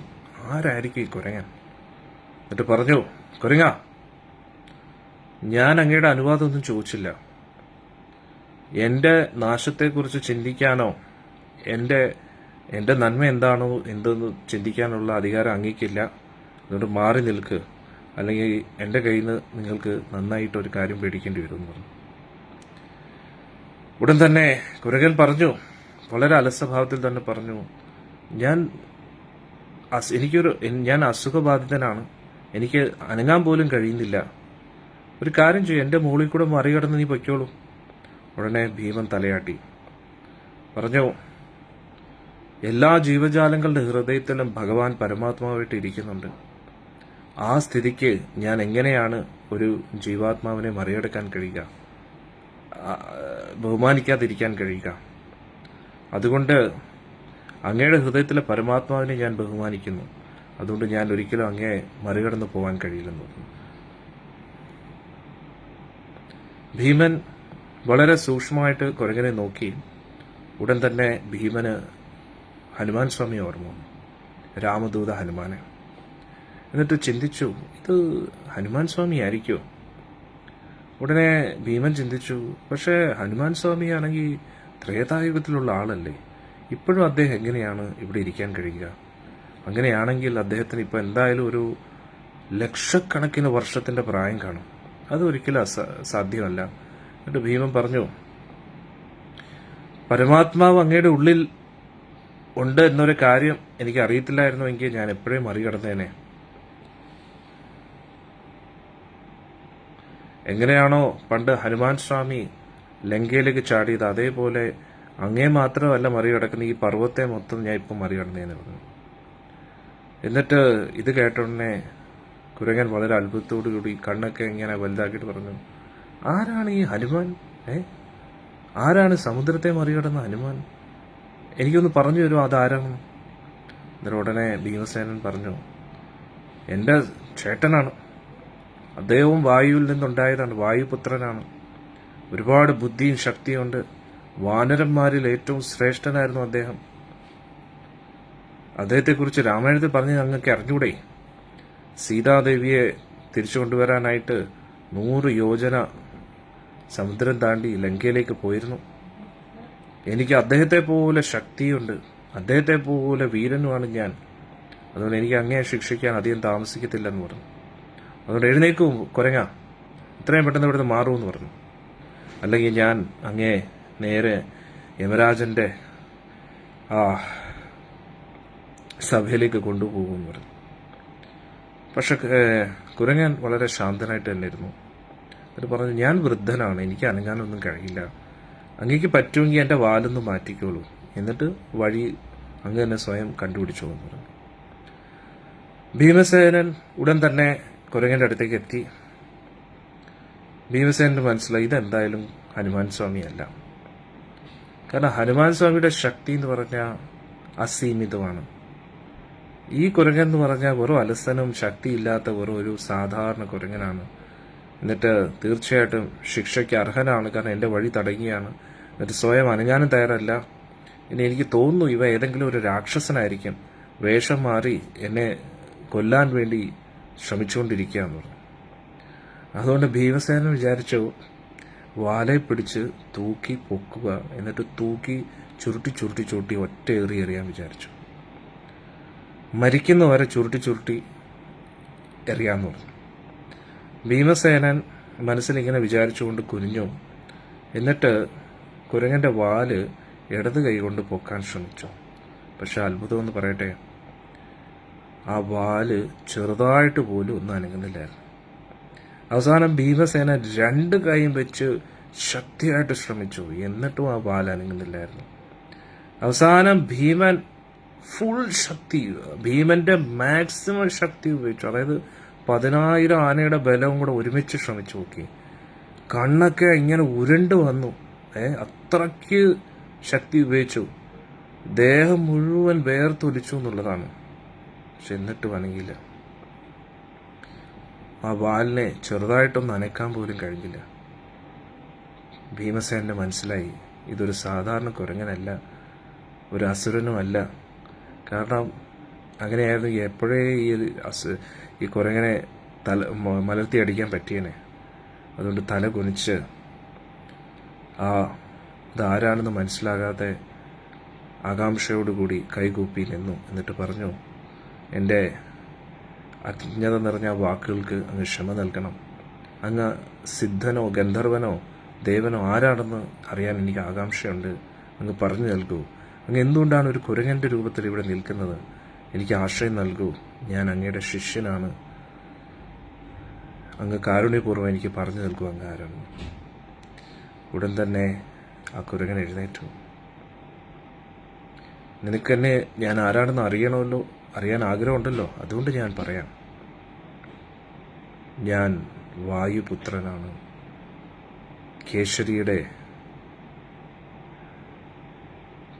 ആരായിരിക്കും ഈ കുരങ്ങൻ? എന്നിട്ട് പറഞ്ഞു, കുരങ്ങ, ഞാൻ അങ്ങയുടെ അനുവാദമൊന്നും ചോദിച്ചില്ല. എൻ്റെ നാശത്തെക്കുറിച്ച് ചിന്തിക്കാനോ എൻ്റെ നന്മ എന്താണോ എന്തെന്ന് ചിന്തിക്കാനുള്ള അധികാരം അങ്ങേക്കില്ല. അതുകൊണ്ട് മാറി നിൽക്ക്, അല്ലെങ്കിൽ എൻ്റെ കയ്യിൽ നിന്ന് നിങ്ങൾക്ക് നന്നായിട്ടൊരു കാര്യം പേടിക്കേണ്ടി വരുമെന്ന് പറഞ്ഞു. ഉടൻ തന്നെ കുരങ്ങൻ പറഞ്ഞു, വളരെ അലസഭാവത്തിൽ തന്നെ പറഞ്ഞു, ഞാൻ അസുഖബാധിതനാണ്, എനിക്ക് അനങ്ങാൻ പോലും കഴിയുന്നില്ല. ഒരു കാര്യം ചെയ്യും, എൻ്റെ മുകളിൽ കൂടെ മറികടന്ന് നീ പൊയ്ക്കോളൂ. ഉടനെ ഭീമൻ തലയാട്ടി പറഞ്ഞു, എല്ലാ ജീവജാലങ്ങളുടെ ഹൃദയത്തിലും ഭഗവാൻ പരമാത്മാവായിട്ട് ഇരിക്കുന്നുണ്ട്. ആ സ്ഥിതിക്ക് ഞാൻ എങ്ങനെയാണ് ഒരു ജീവാത്മാവിനെ മറികടക്കാൻ കഴിയുക, ബഹുമാനിക്കാതിരിക്കാൻ കഴിയുക? അതുകൊണ്ട് അങ്ങയുടെ ഹൃദയത്തിലെ പരമാത്മാവിനെ ഞാൻ ബഹുമാനിക്കുന്നു. അതുകൊണ്ട് ഞാൻ ഒരിക്കലും അങ്ങയെ മറികടന്നു പോകാൻ കഴിയില്ലെന്ന് പറഞ്ഞു. ഭീമൻ വളരെ സൂക്ഷ്മമായിട്ട് കുരങ്ങനെ നോക്കി. ഉടൻ തന്നെ ഭീമന് ഹനുമാൻ സ്വാമി ഓർമ്മ വന്നു, രാമദൂത ഹനുമാനെ. എന്നിട്ട് ചിന്തിച്ചു, ഇത് ഹനുമാൻ സ്വാമി ആയിരിക്കുമോ? ഉടനെ ഭീമൻ ചിന്തിച്ചു, പക്ഷേ ഹനുമാൻ സ്വാമി ആണെങ്കിൽ ത്രേതായുഗത്തിലുള്ള ആളല്ലേ, ഇപ്പോഴും അദ്ദേഹം എങ്ങനെയാണ് ഇവിടെ ഇരിക്കാൻ കഴിയുക? അങ്ങനെയാണെങ്കിൽ അദ്ദേഹത്തിന് ഇപ്പം എന്തായാലും ഒരു ലക്ഷക്കണക്കിന് വർഷത്തിന്റെ പ്രായം കാണും. അതൊരിക്കലും സാധ്യമല്ല. എന്നിട്ട് ഭീമൻ പറഞ്ഞു, പരമാത്മാവ് അങ്ങയുടെ ഉള്ളിൽ ഉണ്ട് എന്നൊരു കാര്യം എനിക്ക് അറിയത്തില്ലായിരുന്നുവെങ്കിൽ ഞാൻ എപ്പോഴും മറികടന്നേനെ. എങ്ങനെയാണോ പണ്ട് ഹനുമാൻ സ്വാമി ലങ്കയിലേക്ക് ചാടിയത്, അതേപോലെ അങ്ങേ മാത്രമല്ല മറികടക്കുന്ന ഈ പർവ്വത്തെ മൊത്തം ഞാൻ ഇപ്പം മറികടന്നേനെ പറഞ്ഞു. എന്നിട്ട് ഇത് കേട്ടോടനെ കുരങ്ങൻ വളരെ അത്ഭുതത്തോടുകൂടി കണ്ണൊക്കെ ഇങ്ങനെ വലുതാക്കിയിട്ട് പറഞ്ഞു, ആരാണ് ഈ ഹനുമാൻ? ആരാണ് സമുദ്രത്തെ മറികടന്ന ഹനുമാൻ? എനിക്കൊന്ന് പറഞ്ഞു തരുമോ, അതാരാണ്? എന്നിട്ട് ഉടനെ ഭീമസേനൻ പറഞ്ഞു, എൻ്റെ ചേട്ടനാണ്. അദ്ദേഹവും വായുവിൽ നിന്നുണ്ടായതാണ്, വായുപുത്രനാണ്. ഒരുപാട് ബുദ്ധിയും ശക്തിയുണ്ട്. വാനരന്മാരിൽ ഏറ്റവും ശ്രേഷ്ഠനായിരുന്നു അദ്ദേഹം. അദ്ദേഹത്തെക്കുറിച്ച് രാമായണത്തിൽ പറഞ്ഞ് ഞങ്ങൾക്ക് അറിഞ്ഞൂടെ? സീതാദേവിയെ തിരിച്ചു കൊണ്ടുവരാനായിട്ട് 100 യോജന സമുദ്രം താണ്ടി ലങ്കയിലേക്ക് പോയിരുന്നു. എനിക്ക് അദ്ദേഹത്തെ പോലെ ശക്തിയുണ്ട്, അദ്ദേഹത്തെ പോലെ വീരനുമാണ് ഞാൻ. അതുകൊണ്ട് എനിക്ക് അങ്ങയെ ശിക്ഷിക്കാൻ അധികം താമസിക്കത്തില്ലെന്ന് പറഞ്ഞു. അതുകൊണ്ട് എഴുന്നേക്കും കുരങ്ങ, ഇത്രയും പെട്ടെന്ന് ഇവിടുന്ന് മാറുമെന്ന് പറഞ്ഞു. അല്ലെങ്കിൽ ഞാൻ അങ്ങയെ നേരെ യമരാജന്റെ ആ സഭയിലേക്ക് കൊണ്ടുപോകുമെന്ന് പറഞ്ഞു. പക്ഷെ കുരങ്ങൻ വളരെ ശാന്തനായിട്ട് തന്നെ ഇരുന്നു. എന്നിട്ട് പറഞ്ഞു, ഞാൻ വൃദ്ധനാണ്, എനിക്ക് അനങ്ങാനൊന്നും കഴിയില്ല. അങ്ങേക്ക് പറ്റുമെങ്കിൽ എൻ്റെ വാലൊന്ന് മാറ്റിക്കോളൂ, എന്നിട്ട് വഴി അങ്ങ് തന്നെ സ്വയം കണ്ടുപിടിച്ചോളൂ എന്ന് പറഞ്ഞു. ഭീമസേനൻ ഉടൻ തന്നെ കുരങ്ങന്റെ അടുത്തേക്ക് എത്തി. ഭീമസേനന് മനസ്സിലായി, ഇതെന്തായാലും ഹനുമാൻ സ്വാമിയല്ല. കാരണം ഹനുമാൻ സ്വാമിയുടെ ശക്തി എന്ന് പറഞ്ഞാൽ അസീമിതമാണ്. ഈ കുരങ്ങൻ എന്ന് പറഞ്ഞാൽ വെറും അലസനും ശക്തിയില്ലാത്ത വെറും ഒരു സാധാരണ കുരങ്ങനാണ്. എന്നിട്ട് തീർച്ചയായിട്ടും ശിക്ഷയ്ക്ക് അർഹനാണ്, കാരണം എൻ്റെ വഴി തടയുകയാണ്. എന്നിട്ട് സ്വയം അനങ്ങാനും തയ്യാറല്ല. ഇനി എനിക്ക് തോന്നുന്നു ഇവ ഏതെങ്കിലും ഒരു രാക്ഷസനായിരിക്കും, വേഷം മാറി എന്നെ കൊല്ലാൻ വേണ്ടി ശ്രമിച്ചുകൊണ്ടിരിക്കുക എന്ന് പറഞ്ഞു. അതുകൊണ്ട് ഭീമസേനൻ വിചാരിച്ചു, വാലെ പിടിച്ച് തൂക്കി പൊക്കുക, എന്നിട്ട് തൂക്കി ചുരുട്ടി ചുരുട്ടി ചുരുട്ടി ഒറ്റ എറിയാൻ വിചാരിച്ചു. മരിക്കുന്നവരെ ചുരുട്ടി ചുരുട്ടി എറിയാന്ന് പറഞ്ഞു. ഭീമസേനൻ മനസ്സിലിങ്ങനെ വിചാരിച്ചുകൊണ്ട് കുനിഞ്ഞു. എന്നിട്ട് കുരങ്ങന്റെ വാല് ഇടത് കൈ കൊണ്ട് പൊക്കാൻ ശ്രമിച്ചു. പക്ഷെ അത്ഭുതമെന്ന് പറയട്ടെ, ആ വാല് ചെറുതായിട്ട് പോലും ഒന്നും അനങ്ങുന്നില്ലായിരുന്നു. അവസാനം ഭീമസേന 2 കൈയും വെച്ച് ശക്തിയായിട്ട് ശ്രമിച്ചു, എന്നിട്ടും ആ വാല് അനങ്ങുന്നില്ലായിരുന്നു. അവസാനം ഭീമൻ ഫുൾ ശക്തി, ഭീമന്റെ മാക്സിമം ശക്തി ഉപയോഗിച്ചു. അതായത് 10,000 ആനയുടെ ബലവും കൂടെ ഒരുമിച്ച് ശ്രമിച്ചു നോക്കി. കണ്ണൊക്കെ ഇങ്ങനെ ഉരുണ്ട് വന്നു. അത്രയ്ക്ക് ശക്തി ഉപയോഗിച്ചു. ദേഹം മുഴുവൻ വേർത്തൊലിച്ചു എന്നുള്ളതാണ്. പക്ഷെ എന്നിട്ട് വണങ്ങിയില്ല. ആ വാലിനെ ചെറുതായിട്ടൊന്നും അനക്കാൻ പോലും കഴിഞ്ഞില്ല. ഭീമസേനന് മനസ്സിലായി, ഇതൊരു സാധാരണ കുരങ്ങനല്ല, ഒരു അസുരനുമല്ല. കാരണം അങ്ങനെയായിരുന്നു എപ്പോഴേ ഈ കുരങ്ങനെ മലർത്തി അടിക്കാൻ പറ്റിയനെ. അതുകൊണ്ട് തല കുനിച്ച് ഇതാരാണെന്ന് മനസ്സിലാകാതെ ആകാംക്ഷയോടുകൂടി കൈകൂപ്പി നിന്നു. എന്നിട്ട് പറഞ്ഞു, എൻ്റെ അജ്ഞത നിറഞ്ഞ വാക്കുകൾക്ക് അങ്ങ് ക്ഷമ നൽകണം. അങ്ങ് സിദ്ധനോ ഗന്ധർവനോ ദേവനോ ആരാണെന്ന് അറിയാൻ എനിക്ക് ആകാംക്ഷയുണ്ട്. അങ്ങ് പറഞ്ഞു നൽകൂ. അങ്ങ് എന്തുകൊണ്ടാണ് ഒരു കുരങ്ങൻ്റെ രൂപത്തിൽ ഇവിടെ നിൽക്കുന്നത്? എനിക്ക് ആശ്രയം നൽകൂ. ഞാൻ അങ്ങയുടെ ശിഷ്യനാണ്. അങ്ങ് കാരുണ്യപൂർവ്വം എനിക്ക് പറഞ്ഞു നൽകൂ അങ്ങ് ആരാണെന്ന്. ഉടൻ തന്നെ ആ കുരങ്ങൻ എഴുന്നേറ്റു. നിനക്കെന്നെ ഞാൻ ആരാണെന്ന് അറിയണമല്ലോ, അറിയാൻ ആഗ്രഹമുണ്ടല്ലോ, അതുകൊണ്ട് ഞാൻ പറയാം. ഞാൻ വായുപുത്രനാണ്.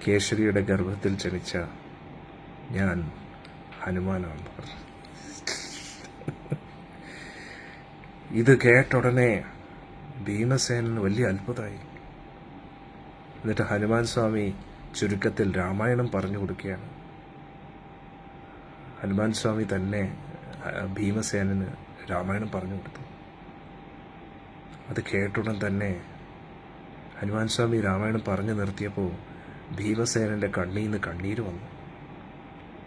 കേശരിയുടെ ഗർഭത്തിൽ ജനിച്ച ഞാൻ ഹനുമാനാണെന്ന് പറഞ്ഞു. ഇത് കേട്ടുടനെ ഭീമസേനന് വലിയ അത്ഭുതമായി. എന്നിട്ട് ഹനുമാൻ സ്വാമി ചുരുക്കത്തിൽ രാമായണം പറഞ്ഞു കൊടുക്കുകയാണ്. ഹനുമാൻ സ്വാമി തന്നെ ഭീമസേനന് രാമായണം പറഞ്ഞു കൊടുത്തു. അത് കേട്ടുടൻ തന്നെ ഹനുമാൻ സ്വാമി രാമായണം പറഞ്ഞു നിർത്തിയപ്പോൾ ഭീമസേനന്റെ കണ്ണീന്ന് കണ്ണീര് വന്നു.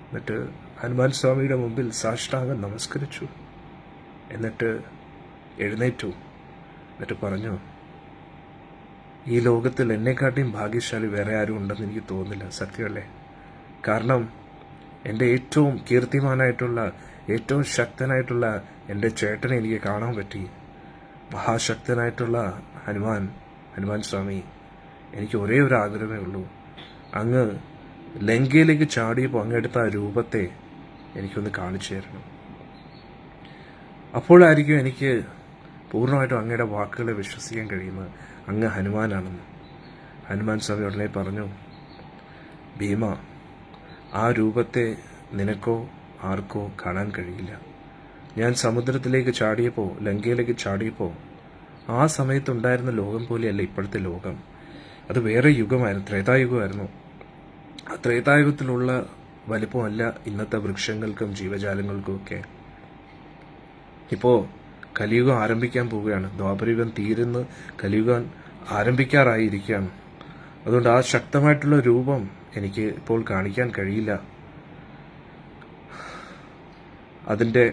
എന്നിട്ട് ഹനുമാൻ സ്വാമിയുടെ മുമ്പിൽ സാഷ്ടാംഗം നമസ്കരിച്ചു. എന്നിട്ട് എഴുന്നേറ്റു. എന്നിട്ട് പറഞ്ഞു, ഈ ലോകത്തിൽ എന്നെക്കാട്ടിയും ഭാഗ്യശാലി വേറെ ആരും ഉണ്ടെന്ന് എനിക്ക് തോന്നുന്നില്ല. സത്യമല്ലേ? കാരണം എൻ്റെ ഏറ്റവും കീർത്തിമാനായിട്ടുള്ള, ഏറ്റവും ശക്തനായിട്ടുള്ള എൻ്റെ ചേട്ടനെ എനിക്ക് കാണാൻ പറ്റി. മഹാശക്തനായിട്ടുള്ള ഹനുമാൻ സ്വാമി, എനിക്ക് ഒരേ ഒരു ആഗ്രഹമേ ഉള്ളൂ. അങ്ങ് ലങ്കയിലേക്ക് ചാടിയപ്പോൾ അങ്ങെടുത്ത ആ രൂപത്തെ എനിക്കൊന്ന് കാണിച്ചു തരണം. അപ്പോഴായിരിക്കും എനിക്ക് പൂർണ്ണമായിട്ടും അങ്ങയുടെ വാക്കുകളെ വിശ്വസിക്കാൻ കഴിയുന്നത് അങ്ങ് ഹനുമാനാണെന്ന്. ഹനുമാൻ സ്വാമി ഉടനെ പറഞ്ഞു, ഭീമ, ആ രൂപത്തെ നിനക്കോ ആർക്കോ കാണാൻ കഴിയില്ല. ഞാൻ സമുദ്രത്തിലേക്ക് ചാടിയപ്പോൾ, ലങ്കയിലേക്ക് ചാടിയപ്പോൾ ആ സമയത്തുണ്ടായിരുന്ന ലോകം പോലെയല്ല ഇപ്പോഴത്തെ ലോകം. അത് വേറെ യുഗമായിരുന്നു, ത്രേതായുഗമായിരുന്നു. ആ ത്രേതായുഗത്തിലുള്ള വലിപ്പമല്ല ഇന്നത്തെ വൃക്ഷങ്ങൾക്കും ജീവജാലങ്ങൾക്കും ഒക്കെ. ഇപ്പോൾ കലിയുഗം ആരംഭിക്കാൻ പോവുകയാണ്. ദ്വാപരയുഗം തീരുന്ന് കലിയുഗം ആരംഭിക്കാറായിരിക്കുകയാണ്. അതുകൊണ്ട് ആ ശക്തമായിട്ടുള്ള രൂപം എനിക്ക് ഇപ്പോൾ കാണിക്കാൻ കഴിയില്ല. അതിൻ്റെ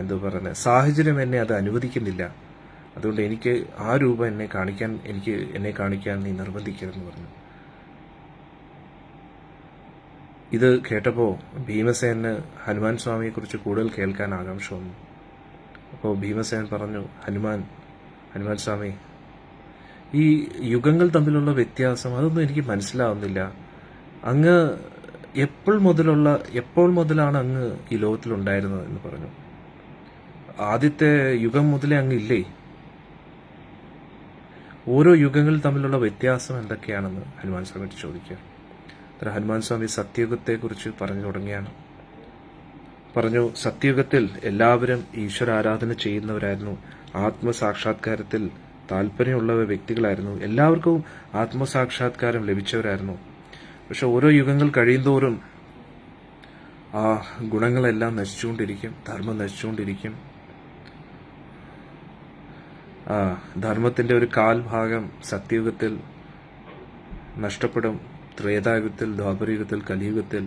എന്താ പറയുന്നത്, സാഹചര്യം എന്നെ അത് അനുവദിക്കുന്നില്ല. അതുകൊണ്ട് എനിക്ക് ആ രൂപം എന്നെ കാണിക്കാൻ നീ നിർബന്ധിക്കരുതെന്ന് പറഞ്ഞു. ഇത് കേട്ടപ്പോൾ ഭീമസേന് ഹനുമാൻ സ്വാമിയെക്കുറിച്ച് കൂടുതൽ കേൾക്കാൻ ആകാംക്ഷ വന്നു. അപ്പോൾ ഭീമസേൻ പറഞ്ഞു, ഹനുമാൻ സ്വാമി, ഈ യുഗങ്ങൾ തമ്മിലുള്ള വ്യത്യാസം അതൊന്നും എനിക്ക് മനസ്സിലാവുന്നില്ല. അങ്ങ് എപ്പോൾ മുതലാണ് അങ്ങ് ഈ ലോകത്തിലുണ്ടായിരുന്നത് എന്ന് പറഞ്ഞു. ആദ്യത്തെ യുഗം മുതലേ അങ്ങ് ഇല്ലേ? ഓരോ യുഗങ്ങൾ തമ്മിലുള്ള വ്യത്യാസം എന്തൊക്കെയാണെന്ന് ഹനുമാൻ സ്വാമി ചോദിക്കുക. ഹനുമാൻ സ്വാമി സത്യയുഗത്തെക്കുറിച്ച് പറഞ്ഞു തുടങ്ങിയാണ്. പറഞ്ഞു, സത്യയുഗത്തിൽ എല്ലാവരും ഈശ്വര ആരാധന ചെയ്യുന്നവരായിരുന്നു. ആത്മസാക്ഷാത്കാരത്തിൽ താല്പര്യമുള്ള വ്യക്തികളായിരുന്നു. എല്ലാവർക്കും ആത്മസാക്ഷാത്കാരം ലഭിച്ചവരായിരുന്നു. പക്ഷെ ഓരോ യുഗങ്ങൾ കഴിയുന്തോറും ആ ഗുണങ്ങളെല്ലാം നശിച്ചുകൊണ്ടിരിക്കും, ധർമ്മം നശിച്ചുകൊണ്ടിരിക്കും. ധർമ്മത്തിന്റെ ഒരു കാൽഭാഗം സത്യയുഗത്തിൽ നഷ്ടപ്പെടും. ത്രേതായുഗത്തിൽ, ദ്വാപരയുഗത്തിൽ, കലിയുഗത്തിൽ,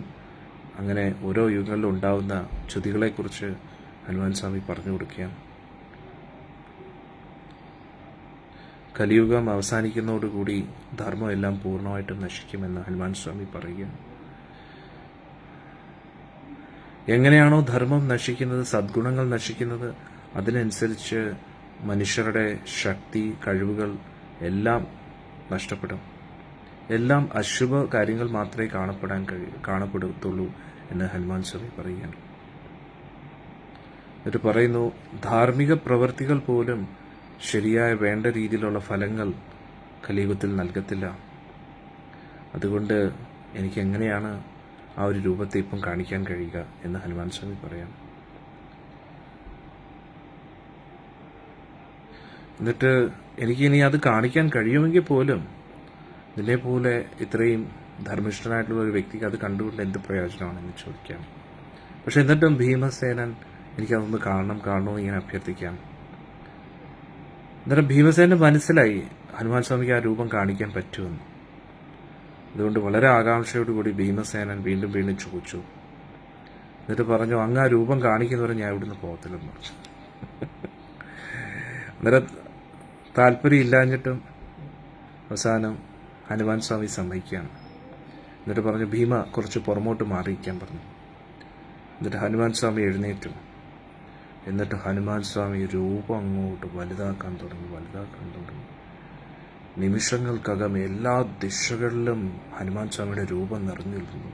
അങ്ങനെ ഓരോ യുഗങ്ങളിലും ഉണ്ടാവുന്ന ച്യുതികളെക്കുറിച്ച് ഹനുമാൻ സ്വാമി പറഞ്ഞു കൊടുക്കുകയാണ്. കലിയുഗം അവസാനിക്കുന്നതോടുകൂടി ധർമ്മം എല്ലാം പൂർണ്ണമായിട്ടും നശിക്കുമെന്ന് ഹനുമാൻ സ്വാമി പറയുകയാണ്. എങ്ങനെയാണോ ധർമ്മം നശിക്കുന്നത്, സദ്ഗുണങ്ങൾ നശിക്കുന്നത്, അതിനനുസരിച്ച് മനുഷ്യരുടെ ശക്തി, കഴിവുകൾ എല്ലാം നഷ്ടപ്പെടും. എല്ലാം അശുഭ കാര്യങ്ങൾ മാത്രമേ കാണപ്പെടത്തുള്ളൂ എന്ന് ഹനുമാൻ സ്വാമി പറയുകയാണ്. എന്നിട്ട് പറയുന്നു, ധാർമ്മിക പ്രവൃത്തികൾ പോലും ശരിയായ വേണ്ട രീതിയിലുള്ള ഫലങ്ങൾ കലിയുഗത്തിൽ നൽകത്തില്ല. അതുകൊണ്ട് എനിക്ക് എങ്ങനെയാണ് ആ ഒരു രൂപത്തെ ഇപ്പം കാണിക്കാൻ കഴിയുക എന്ന് ഹനുമാൻ സ്വാമി പറയാം. എന്നിട്ട് എനിക്കിനി അത് കാണിക്കാൻ കഴിയുമെങ്കിൽ പോലും നിന്നെപ്പോലെ ഇത്രയും ധർമ്മിഷ്ഠനായിട്ടുള്ള ഒരു വ്യക്തിക്ക് അത് കണ്ടുകൊണ്ട് എന്ത് പ്രയോജനമാണെന്ന് ചോദിക്കാം. പക്ഷെ എന്നിട്ടും ഭീമസേനൻ എനിക്കതൊന്ന് കാണണമെന്ന് ഇങ്ങനെ അഭ്യർത്ഥിക്കാം. അന്നേരം ഭീമസേനന് മനസ്സിലായി ഹനുമാൻ സ്വാമിക്ക് ആ രൂപം കാണിക്കാൻ പറ്റുമെന്ന്. അതുകൊണ്ട് വളരെ ആകാംക്ഷയോടുകൂടി ഭീമസേനൻ വീണ്ടും വീണ്ടും ചോദിച്ചു. എന്നിട്ട് പറഞ്ഞു, അങ്ങ് ആ രൂപം കാണിക്കുന്നവരെ ഞാൻ ഇവിടുന്ന് പോകത്തില്ലെന്ന് പറഞ്ഞു. അന്നേരം താല്പര്യമില്ലാഞ്ഞിട്ടും അവസാനം ഹനുമാൻ സ്വാമി സമ്മതിക്കുകയാണ്. എന്നിട്ട് പറഞ്ഞു, ഭീമ കുറച്ച് പുറമോട്ട് മാറിയിരിക്കാൻ പറഞ്ഞു. എന്നിട്ട് ഹനുമാൻ സ്വാമി എഴുന്നേറ്റു. എന്നിട്ട് ഹനുമാൻ സ്വാമി രൂപം അങ്ങോട്ട് വലുതാക്കാൻ തുടങ്ങി. നിമിഷങ്ങൾക്കകം എല്ലാ ദിശകളിലും ഹനുമാൻ സ്വാമിയുടെ രൂപം നിറഞ്ഞു നിൽക്കുന്നു.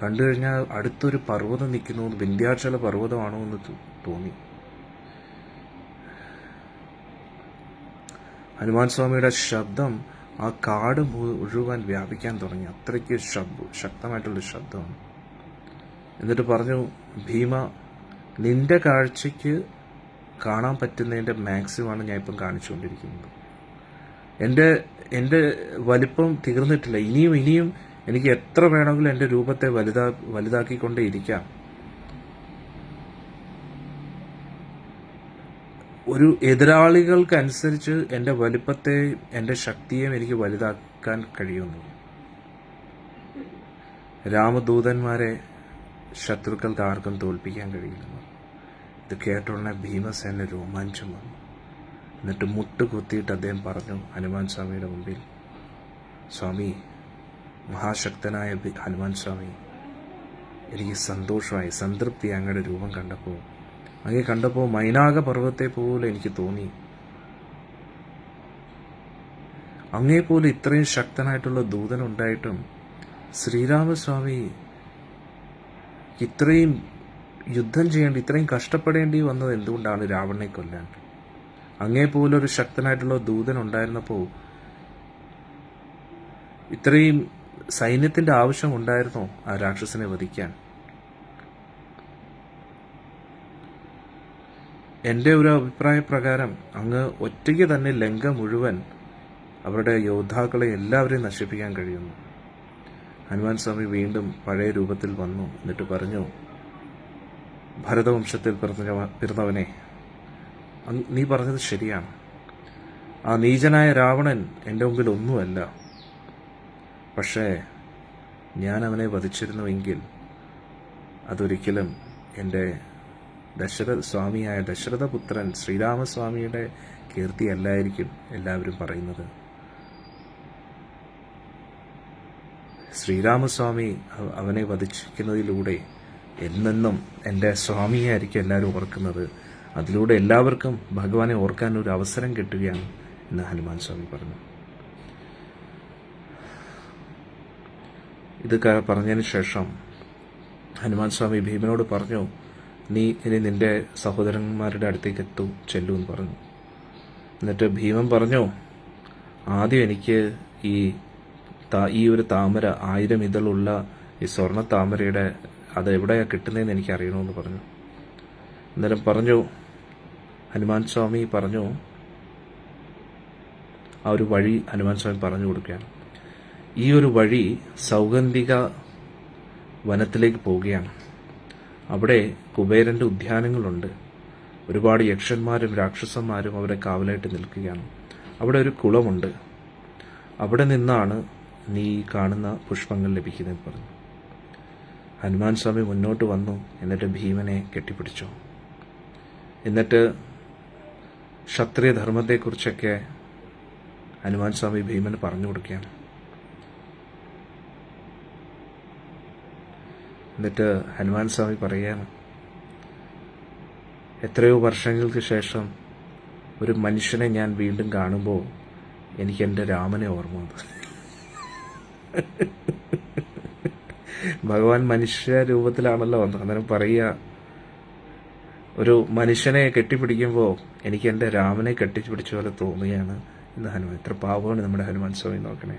കണ്ടു കഴിഞ്ഞാൽ അടുത്തൊരു പർവ്വതം നിൽക്കുന്നു, വിന്ധ്യാചല പർവ്വതമാണോ എന്ന് തോന്നി. ഹനുമാൻ സ്വാമിയുടെ ശബ്ദം ആ കാട് മുഴുവൻ വ്യാപിക്കാൻ തുടങ്ങി. അത്രയ്ക്ക് ശക്തമായിട്ടുള്ള ശബ്ദമാണ്. എന്നിട്ട് പറഞ്ഞു, ഭീമ, നിന്റെ കാഴ്ചയ്ക്ക് കാണാൻ പറ്റുന്നതിൻ്റെ മാക്സിമമാണ് ഞാൻ ഇപ്പം കാണിച്ചുകൊണ്ടിരിക്കുന്നത്. എൻ്റെ വലിപ്പം തീർന്നിട്ടില്ല. ഇനിയും എനിക്ക് എത്ര വേണമെങ്കിലും എൻ്റെ രൂപത്തെ വലുതാക്കിക്കൊണ്ടേ ഇരിക്കാം. ഒരു എതിരാളികൾക്കനുസരിച്ച് എൻ്റെ വലിപ്പത്തെയും എൻ്റെ ശക്തിയെയും എനിക്ക് വലുതാക്കാൻ കഴിയുന്നു. രാമദൂതന്മാരെ ശത്രുക്കൾക്ക് ആർക്കും തോൽപ്പിക്കാൻ കഴിയില്ലെന്ന്. ഇത് കേട്ടോടനെ ഭീമസേന രോമാഞ്ചം വന്നു. എന്നിട്ട് മുട്ടുകുത്തിയിട്ട് അദ്ദേഹം പറഞ്ഞു ഹനുമാൻ സ്വാമിയുടെ മുമ്പിൽ, സ്വാമി, മഹാശക്തനായ ഹനുമാൻ സ്വാമി, എനിക്ക് സന്തോഷമായി, സംതൃപ്തി അങ്ങയുടെ രൂപം കണ്ടപ്പോൾ. അങ്ങേ കണ്ടപ്പോൾ മൈനാക പർവ്വത്തെ പോലെ എനിക്ക് തോന്നി. അങ്ങേപ്പോലെ ഇത്രയും ശക്തനായിട്ടുള്ള ദൂതനുണ്ടായിട്ടും ശ്രീരാമസ്വാമി ഇത്രയും യുദ്ധം ചെയ്യേണ്ടി, ഇത്രയും കഷ്ടപ്പെടേണ്ടി വന്നത് എന്തുകൊണ്ടാണ് രാവണനെ കൊല്ലാൻ? അങ്ങേപോലൊരു ശക്തനായിട്ടുള്ള ദൂതൻ ഉണ്ടായിരുന്നപ്പോൾ ഇത്രയും സൈന്യത്തിന്റെ ആവശ്യം ഉണ്ടായിരുന്നോ ആ രാക്ഷസനെ വധിക്കാൻ? എൻ്റെ ഒരു അഭിപ്രായ പ്രകാരം അങ്ങ് ഒറ്റയ്ക്ക് തന്നെ ലങ്ക മുഴുവൻ അവരുടെ യോദ്ധാക്കളെ എല്ലാവരെയും നശിപ്പിക്കാൻ കഴിയുന്നു. ഹനുമാൻ സ്വാമി വീണ്ടും പഴയ രൂപത്തിൽ വന്നു. എന്നിട്ട് പറഞ്ഞു, ഭരതവംശത്തിൽ പിറന്നവനെ, നീ പറഞ്ഞത് ശരിയാണ്. ആ നീചനായ രാവണൻ എൻ്റെ മുമ്പിൽ ഒന്നുമല്ല. പക്ഷേ ഞാൻ അവനെ വധിച്ചിരുന്നുവെങ്കിൽ അതൊരിക്കലും എൻ്റെ സ്വാമിയായ ദശരഥപുത്രൻ ശ്രീരാമസ്വാമിയുടെ കീർത്തിയല്ലായിരിക്കും എല്ലാവരും പറയുന്നത്. ശ്രീരാമസ്വാമി അവനെ വധിച്ചിരിക്കുന്നതിലൂടെ എന്നെന്നും എൻ്റെ സ്വാമിയായിരിക്കും എല്ലാവരും ഓർക്കുന്നത്. അതിലൂടെ എല്ലാവർക്കും ഭഗവാനെ ഓർക്കാൻ ഒരു അവസരം കിട്ടുകയാണ് എന്ന് ഹനുമാൻ സ്വാമി പറഞ്ഞു. ഇത് പറഞ്ഞതിന് ശേഷം ഹനുമാൻ സ്വാമി ഭീമനോട് പറഞ്ഞു, നീ ഇനി നിന്റെ സഹോദരന്മാരുടെ അടുത്തേക്ക് ചെല്ലൂ എന്ന് പറഞ്ഞു. എന്നിട്ട് ഭീമൻ പറഞ്ഞു, ആദ്യം എനിക്ക് ഈ ഒരു താമര 1000 ഇതളുള്ള ഈ സ്വർണ്ണ താമരയുടെ അത് എവിടെയാണ് കിട്ടുന്നതെന്ന് എനിക്ക് അറിയണമെന്ന് പറഞ്ഞു. അന്നേരം പറഞ്ഞു ഹനുമാൻ സ്വാമി പറഞ്ഞു, ആ ഒരു വഴി ഹനുമാൻ സ്വാമി പറഞ്ഞു കൊടുക്കുകയാണ്. ഈ ഒരു വഴി സൗഗന്ധിക വനത്തിലേക്ക് പോവുകയാണ്. അവിടെ കുബേരൻ്റെ ഉദ്യാനങ്ങളുണ്ട്. ഒരുപാട് യക്ഷന്മാരും രാക്ഷസന്മാരും അവിടെ കാവലായിട്ട് നിൽക്കുകയാണ്. അവിടെ ഒരു കുളമുണ്ട്. അവിടെ നിന്നാണ് നീ കാണുന്ന പുഷ്പങ്ങൾ ലഭിക്കുന്നതെന്ന് പറഞ്ഞു. ഹനുമാൻ സ്വാമി മുന്നോട്ട് വന്നു. എന്നിട്ട് ഭീമനെ കെട്ടിപ്പിടിച്ചു. എന്നിട്ട് ക്ഷത്രിയ ധർമ്മത്തെക്കുറിച്ചൊക്കെ ഹനുമാൻ സ്വാമി ഭീമന് പറഞ്ഞു കൊടുക്കുകയാണ്. എന്നിട്ട് ഹനുമാൻ സ്വാമി പറയുകയാണ്, എത്രയോ വർഷങ്ങൾക്ക് ശേഷം ഒരു മനുഷ്യനെ ഞാൻ വീണ്ടും കാണുമ്പോൾ എനിക്ക് എൻ്റെ രാമനെ ഓർമ്മ വന്നു. ഭഗവാൻ മനുഷ്യ രൂപത്തിലാണല്ലോ വന്നത്. അന്നേരം പറയുക, ഒരു മനുഷ്യനെ കെട്ടിപ്പിടിക്കുമ്പോൾ എനിക്ക് എൻ്റെ രാമനെ കെട്ടിപ്പിടിച്ച പോലെ തോന്നുകയാണ് എന്ന് ഹനുമാൻ. എത്ര പാവമാണ് നമ്മുടെ ഹനുമാൻ സ്വാമി, നോക്കണേ.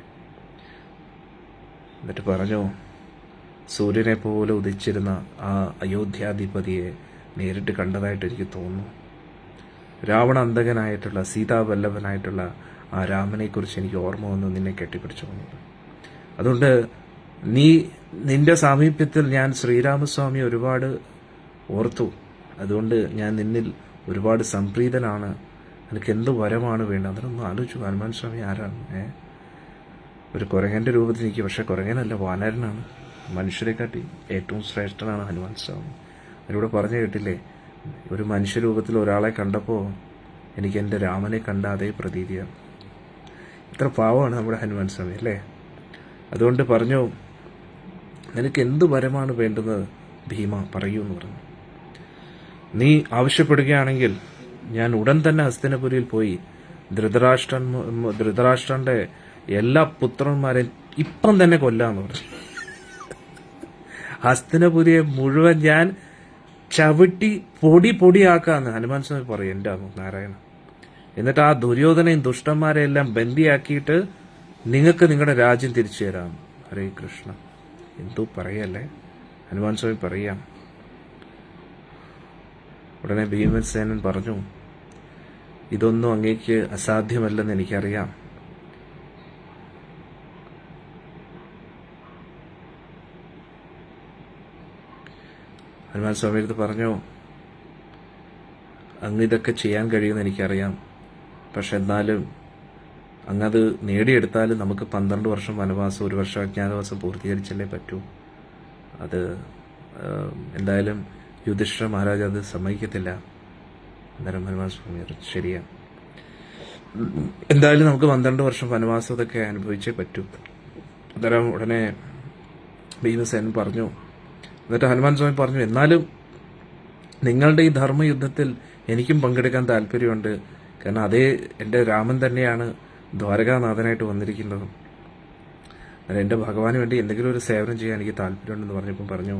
എന്നിട്ട് പറഞ്ഞു, സൂര്യനെ പോലെ ഉദിച്ചിരുന്ന ആ അയോധ്യാധിപതിയെ നേരിട്ട് കണ്ടതായിട്ട് എനിക്ക് തോന്നുന്നു. രാവണ അന്തകനായിട്ടുള്ള സീതാവല്ലഭനായിട്ടുള്ള ആ രാമനെക്കുറിച്ച് എനിക്ക് ഓർമ്മ വന്നു നിന്നെ കെട്ടിപ്പിടിച്ചു വന്നത്. അതുകൊണ്ട് നിന്റെ സാമീപ്യത്തിൽ ഞാൻ ശ്രീരാമസ്വാമി ഒരുപാട് ഓർത്തു. അതുകൊണ്ട് ഞാൻ നിന്നിൽ ഒരുപാട് സംപ്രീതനാണ്. എനിക്ക് എന്ത് വരമാണ് വേണ്ടത്? അതിനൊന്നും ആലോചിച്ചു. ഹനുമാൻ സ്വാമി ആരാണ്? ഒരു കുരങ്ങൻ്റെ രൂപത്തിൽ നിൽക്കുക. പക്ഷെ കുരങ്ങനല്ല, വാനരനാണ്. മനുഷ്യരെക്കാട്ടി ഏറ്റവും ശ്രേഷ്ഠനാണ് ഹനുമാൻ സ്വാമി. അതിലൂടെ പറഞ്ഞു കേട്ടില്ലേ, ഒരു മനുഷ്യരൂപത്തിൽ ഒരാളെ കണ്ടപ്പോൾ എനിക്ക് എൻ്റെ രാമനെ കണ്ട അതേ പ്രതീതിയാണ്. ഇത്ര പാവമാണ് നമ്മുടെ ഹനുമാൻ സ്വാമി അല്ലേ? അതുകൊണ്ട് പറഞ്ഞു, നിനക്ക് എന്ത് വരമാണ് വേണ്ടുന്നത് ഭീമ, പറയൂ എന്ന് പറഞ്ഞു. നീ ആവശ്യപ്പെടുകയാണെങ്കിൽ ഞാൻ ഉടൻ തന്നെ ഹസ്തിനപുരിയിൽ പോയി ധൃതരാഷ്ട്രന്റെ എല്ലാ പുത്രന്മാരെയും ഇപ്പം തന്നെ കൊല്ലാന്ന് പറഞ്ഞു. ഹസ്തിനപുരിയെ മുഴുവൻ ഞാൻ ചവിട്ടി പൊടിയാക്കാന്ന് ഹനുമാൻ സ്വാമി പറയും. എൻ്റെ നാരായണ. എന്നിട്ട് ആ ദുര്യോധനയും ദുഷ്ടന്മാരെ എല്ലാം ബന്ദിയാക്കിയിട്ട് നിങ്ങൾക്ക് നിങ്ങളുടെ രാജ്യം തിരിച്ചു തരാം. ഹരേ കൃഷ്ണ. എന്തോ പറയല്ലേ ഹനുമാൻ സ്വാമി പറയാം. ഉടനെ ഭീമസേനൻ പറഞ്ഞു, ഇതൊന്നും അങ്ങേക്ക് അസാധ്യമല്ലെന്ന് എനിക്കറിയാം. ഹനുമാൻ സ്വാമി അടുത്ത് പറഞ്ഞു, അങ്ങ് ഇതൊക്കെ ചെയ്യാൻ കഴിയുമെന്ന് എനിക്കറിയാം. പക്ഷെ എന്നാലും അങ്ങത് നേടിയെടുത്താലും നമുക്ക് 12 വർഷം വനവാസം, 1 വർഷം അജ്ഞാതവാസം പൂർത്തീകരിച്ചല്ലേ പറ്റൂ. അത് എന്തായാലും യുധിഷ്ഠിര മഹാരാജ് അത് സമ്മതിക്കത്തില്ല. അന്നേരം ഹനുമാൻ സ്വാമി ശരിയാ, എന്തായാലും നമുക്ക് 12 വർഷം വനവാസം ഇതൊക്കെ അനുഭവിച്ചേ പറ്റൂ. അന്നേരം ഉടനെ ഭീമസേനൻ പറഞ്ഞു. എന്നിട്ട് ഹനുമാൻ സ്വാമി പറഞ്ഞു, എന്നാലും നിങ്ങളുടെ ഈ ധർമ്മയുദ്ധത്തിൽ എനിക്കും പങ്കെടുക്കാൻ താല്പര്യമുണ്ട്. കാരണം അതേ എൻ്റെ രാമൻ തന്നെയാണ് ദ്വാരകാനാഥനായിട്ട് വന്നിരിക്കുന്നത്. എൻ്റെ ഭഗവാന് വേണ്ടി എന്തെങ്കിലും ഒരു സേവനം ചെയ്യാൻ എനിക്ക് താല്പര്യമുണ്ടെന്ന് പറഞ്ഞപ്പോൾ പറഞ്ഞു,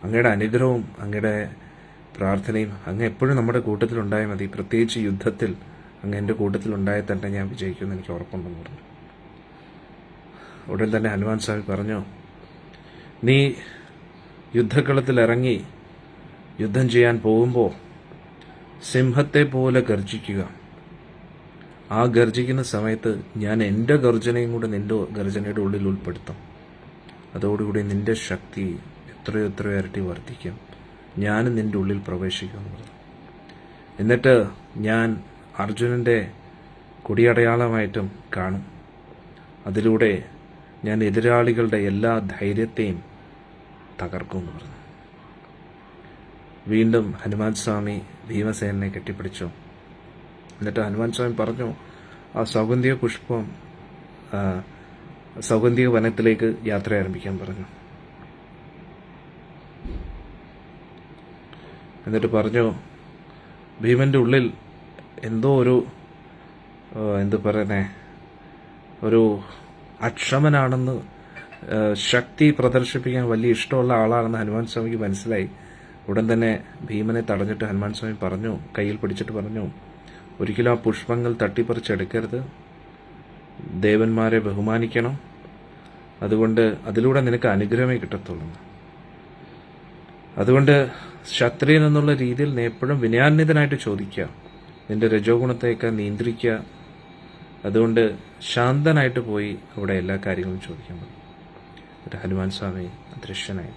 അങ്ങയുടെ അനുഗ്രഹവും അങ്ങയുടെ പ്രാർത്ഥനയും അങ്ങ് എപ്പോഴും നമ്മുടെ കൂട്ടത്തിലുണ്ടായാൽ മതി. പ്രത്യേകിച്ച് യുദ്ധത്തിൽ അങ്ങ് എൻ്റെ കൂട്ടത്തിലുണ്ടായാൽ തന്നെ ഞാൻ വിജയിക്കുമെന്ന് എനിക്ക് ഉറപ്പുണ്ടെന്ന് പറഞ്ഞു. ഉടൻ തന്നെ ഹനുമാൻ സ്വാമി പറഞ്ഞു, നീ യുദ്ധക്കളത്തിൽ ഇറങ്ങി യുദ്ധം ചെയ്യാൻ പോകുമ്പോൾ സിംഹത്തെ പോലെ ഗർജിക്കുക. ആ ഗർജിക്കുന്ന സമയത്ത് ഞാൻ എൻ്റെ ഗർജനയും കൂടെ നിന്റെ ഗർജനയുടെ ഉള്ളിൽ ഉൾപ്പെടുത്തും. അതോടുകൂടി നിന്റെ ശക്തി എത്രയോ ഇരട്ടി വർദ്ധിക്കും. ഞാനും നിന്റെ ഉള്ളിൽ പ്രവേശിക്കുമെന്ന് പറഞ്ഞു. എന്നിട്ട് ഞാൻ അർജുനൻ്റെ കൊടിയടയാളമായിട്ടും കാണും. അതിലൂടെ ഞാൻ എതിരാളികളുടെ എല്ലാ ധൈര്യത്തെയും തകർക്കുമെന്ന് പറഞ്ഞു. വീണ്ടും ഹനുമാൻ സ്വാമി ഭീമസേനെ കെട്ടിപ്പിടിച്ചു. എന്നിട്ട് ഹനുമാൻ സ്വാമി പറഞ്ഞു, ആ സൗഗന്ധിക വനത്തിലേക്ക് യാത്ര ആരംഭിക്കാൻ പറഞ്ഞു. എന്നിട്ട് പറഞ്ഞു, ഭീമന്റെ ഉള്ളിൽ എന്തോ ഒരു അക്ഷമനാണെന്ന്, ശക്തി പ്രദർശിപ്പിക്കാൻ വലിയ ഇഷ്ടമുള്ള ആളാണെന്ന് ഹനുമാൻ സ്വാമിക്ക് മനസ്സിലായി. ഉടൻ തന്നെ ഭീമനെ തടഞ്ഞിട്ട് ഹനുമാൻ സ്വാമി പറഞ്ഞു, കയ്യിൽ പിടിച്ചിട്ട് പറഞ്ഞു, ഒരിക്കലും ആ പുഷ്പങ്ങൾ തട്ടിപ്പറിച്ചെടുക്കരുത്. ദേവന്മാരെ ബഹുമാനിക്കണം. അതുകൊണ്ട് അതിലൂടെ നിനക്ക് അനുഗ്രഹമേ കിട്ടത്തുള്ളൂ. അതുകൊണ്ട് ക്ഷത്രിയൻ എന്നുള്ള രീതിയിൽ നീ എപ്പോഴും വിനയാന്വിതനായിട്ട് ചോദിക്കുക. നിന്റെ രജോ ഗുണത്തെയൊക്കെ നിയന്ത്രിക്കുക. അതുകൊണ്ട് ശാന്തനായിട്ട് പോയി അവിടെ എല്ലാ കാര്യങ്ങളും ചോദിക്കാൻ പറ്റും. എന്നിട്ട് ഹനുമാൻ സ്വാമി അദൃശ്യനായി.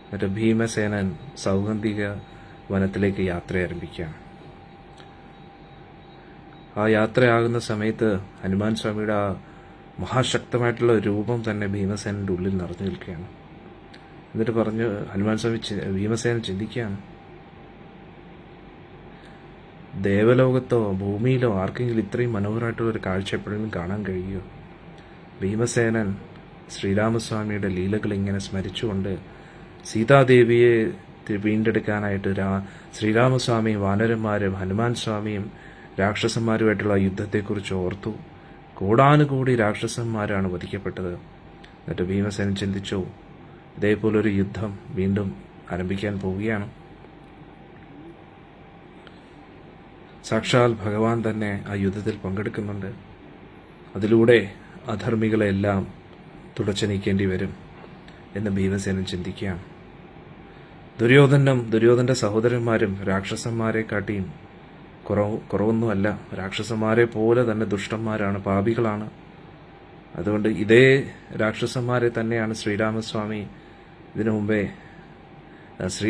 എന്നിട്ട് ഭീമസേനൻ സൗഗന്ധിക വനത്തിലേക്ക് യാത്ര ആരംഭിക്കുകയാണ്. ആ യാത്രയാകുന്ന സമയത്ത് ഹനുമാൻ സ്വാമിയുടെ ആ മഹാശക്തമായിട്ടുള്ള രൂപം തന്നെ ഭീമസേനന്റെ ഉള്ളിൽ നിറഞ്ഞു നിൽക്കുകയാണ്. എന്നിട്ട് പറഞ്ഞു, ഹനുമാൻ സ്വാമി ഭീമസേനൻ ചിന്തിക്കുകയാണ്, ദേവലോകത്തോ ഭൂമിയിലോ ആർക്കെങ്കിലും ഇത്രയും മനോഹരമായിട്ടുള്ള ഒരു കാഴ്ച എപ്പോഴെങ്കിലും കാണാൻ കഴിയുമോ? ഭീമസേനൻ ശ്രീരാമസ്വാമിയുടെ ലീലകൾ ഇങ്ങനെ സ്മരിച്ചുകൊണ്ട് സീതാദേവിയെ വീണ്ടെടുക്കാനായിട്ട് ശ്രീരാമസ്വാമിയും വാനരന്മാരും ഹനുമാൻ സ്വാമിയും രാക്ഷസന്മാരുമായിട്ടുള്ള യുദ്ധത്തെക്കുറിച്ച് ഓർത്തു. കോടാനുകൂടി രാക്ഷസന്മാരാണ് വധിക്കപ്പെട്ടത്. എന്നിട്ട് ഭീമസേനൻ ചിന്തിച്ചു, ഇതേപോലൊരു യുദ്ധം വീണ്ടും ആരംഭിക്കാൻ പോവുകയാണ്. സാക്ഷാൽ ഭഗവാൻ തന്നെ ആ യുദ്ധത്തിൽ പങ്കെടുക്കുന്നുണ്ട്. അതിലൂടെ അധർമ്മികളെല്ലാം തുടച്ചു നീക്കേണ്ടി വരും എന്ന് ഭീമസേനൻ ചിന്തിക്കുകയാണ്. ദുര്യോധന്റെ സഹോദരന്മാരും രാക്ഷസന്മാരെ കാട്ടിയും കുറവൊന്നുമല്ല. രാക്ഷസന്മാരെ പോലെ തന്നെ ദുഷ്ടന്മാരാണ്, പാപികളാണ്. അതുകൊണ്ട് ഇതേ രാക്ഷസന്മാരെ തന്നെയാണ് ശ്രീരാമസ്വാമി ഇതിനു മുമ്പേ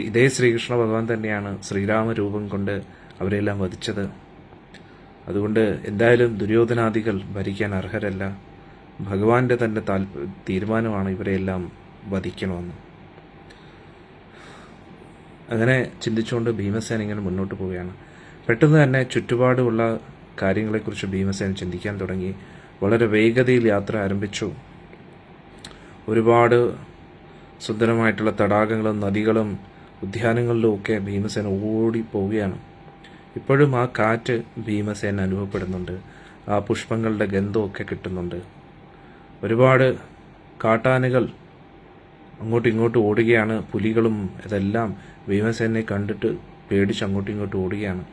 ഇതേ ശ്രീകൃഷ്ണ ഭഗവാൻ തന്നെയാണ് ശ്രീരാമ രൂപം കൊണ്ട് അവരെല്ലാം വധിച്ചത്. അതുകൊണ്ട് എന്തായാലും ദുര്യോധനാദികൾ ഭരിക്കാൻ അർഹരല്ല. ഭഗവാന്റെ തന്നെ തീരുമാനമാണ് ഇവരെല്ലാം വധിക്കണമെന്ന്. അങ്ങനെ ചിന്തിച്ചുകൊണ്ട് ഭീമസേന ഇങ്ങനെ മുന്നോട്ട് പോവുകയാണ്. പെട്ടെന്ന് തന്നെ ചുറ്റുപാടുമുള്ള കാര്യങ്ങളെക്കുറിച്ച് ഭീമസേന ചിന്തിക്കാൻ തുടങ്ങി. വളരെ വേഗതയിൽ യാത്ര ആരംഭിച്ചു. ഒരുപാട് സുന്ദരമായിട്ടുള്ള തടാകങ്ങളും നദികളും ഉദ്യാനങ്ങളിലും ഒക്കെ ഭീമസേന ഓടി പോവുകയാണ്. ഇപ്പോഴും ആ കാറ്റ് ഭീമസേന അനുഭവപ്പെടുന്നുണ്ട്. ആ പുഷ്പങ്ങളുടെ ഗന്ധമൊക്കെ കിട്ടുന്നുണ്ട്. ഒരുപാട് കാട്ടാനകൾ അങ്ങോട്ടും ഇങ്ങോട്ടും ഓടുകയാണ്. പുലികളും ഇതെല്ലാം ഭീമസേനയെ കണ്ടിട്ട് പേടിച്ച് അങ്ങോട്ടും ഇങ്ങോട്ടും ഓടുകയാണ്.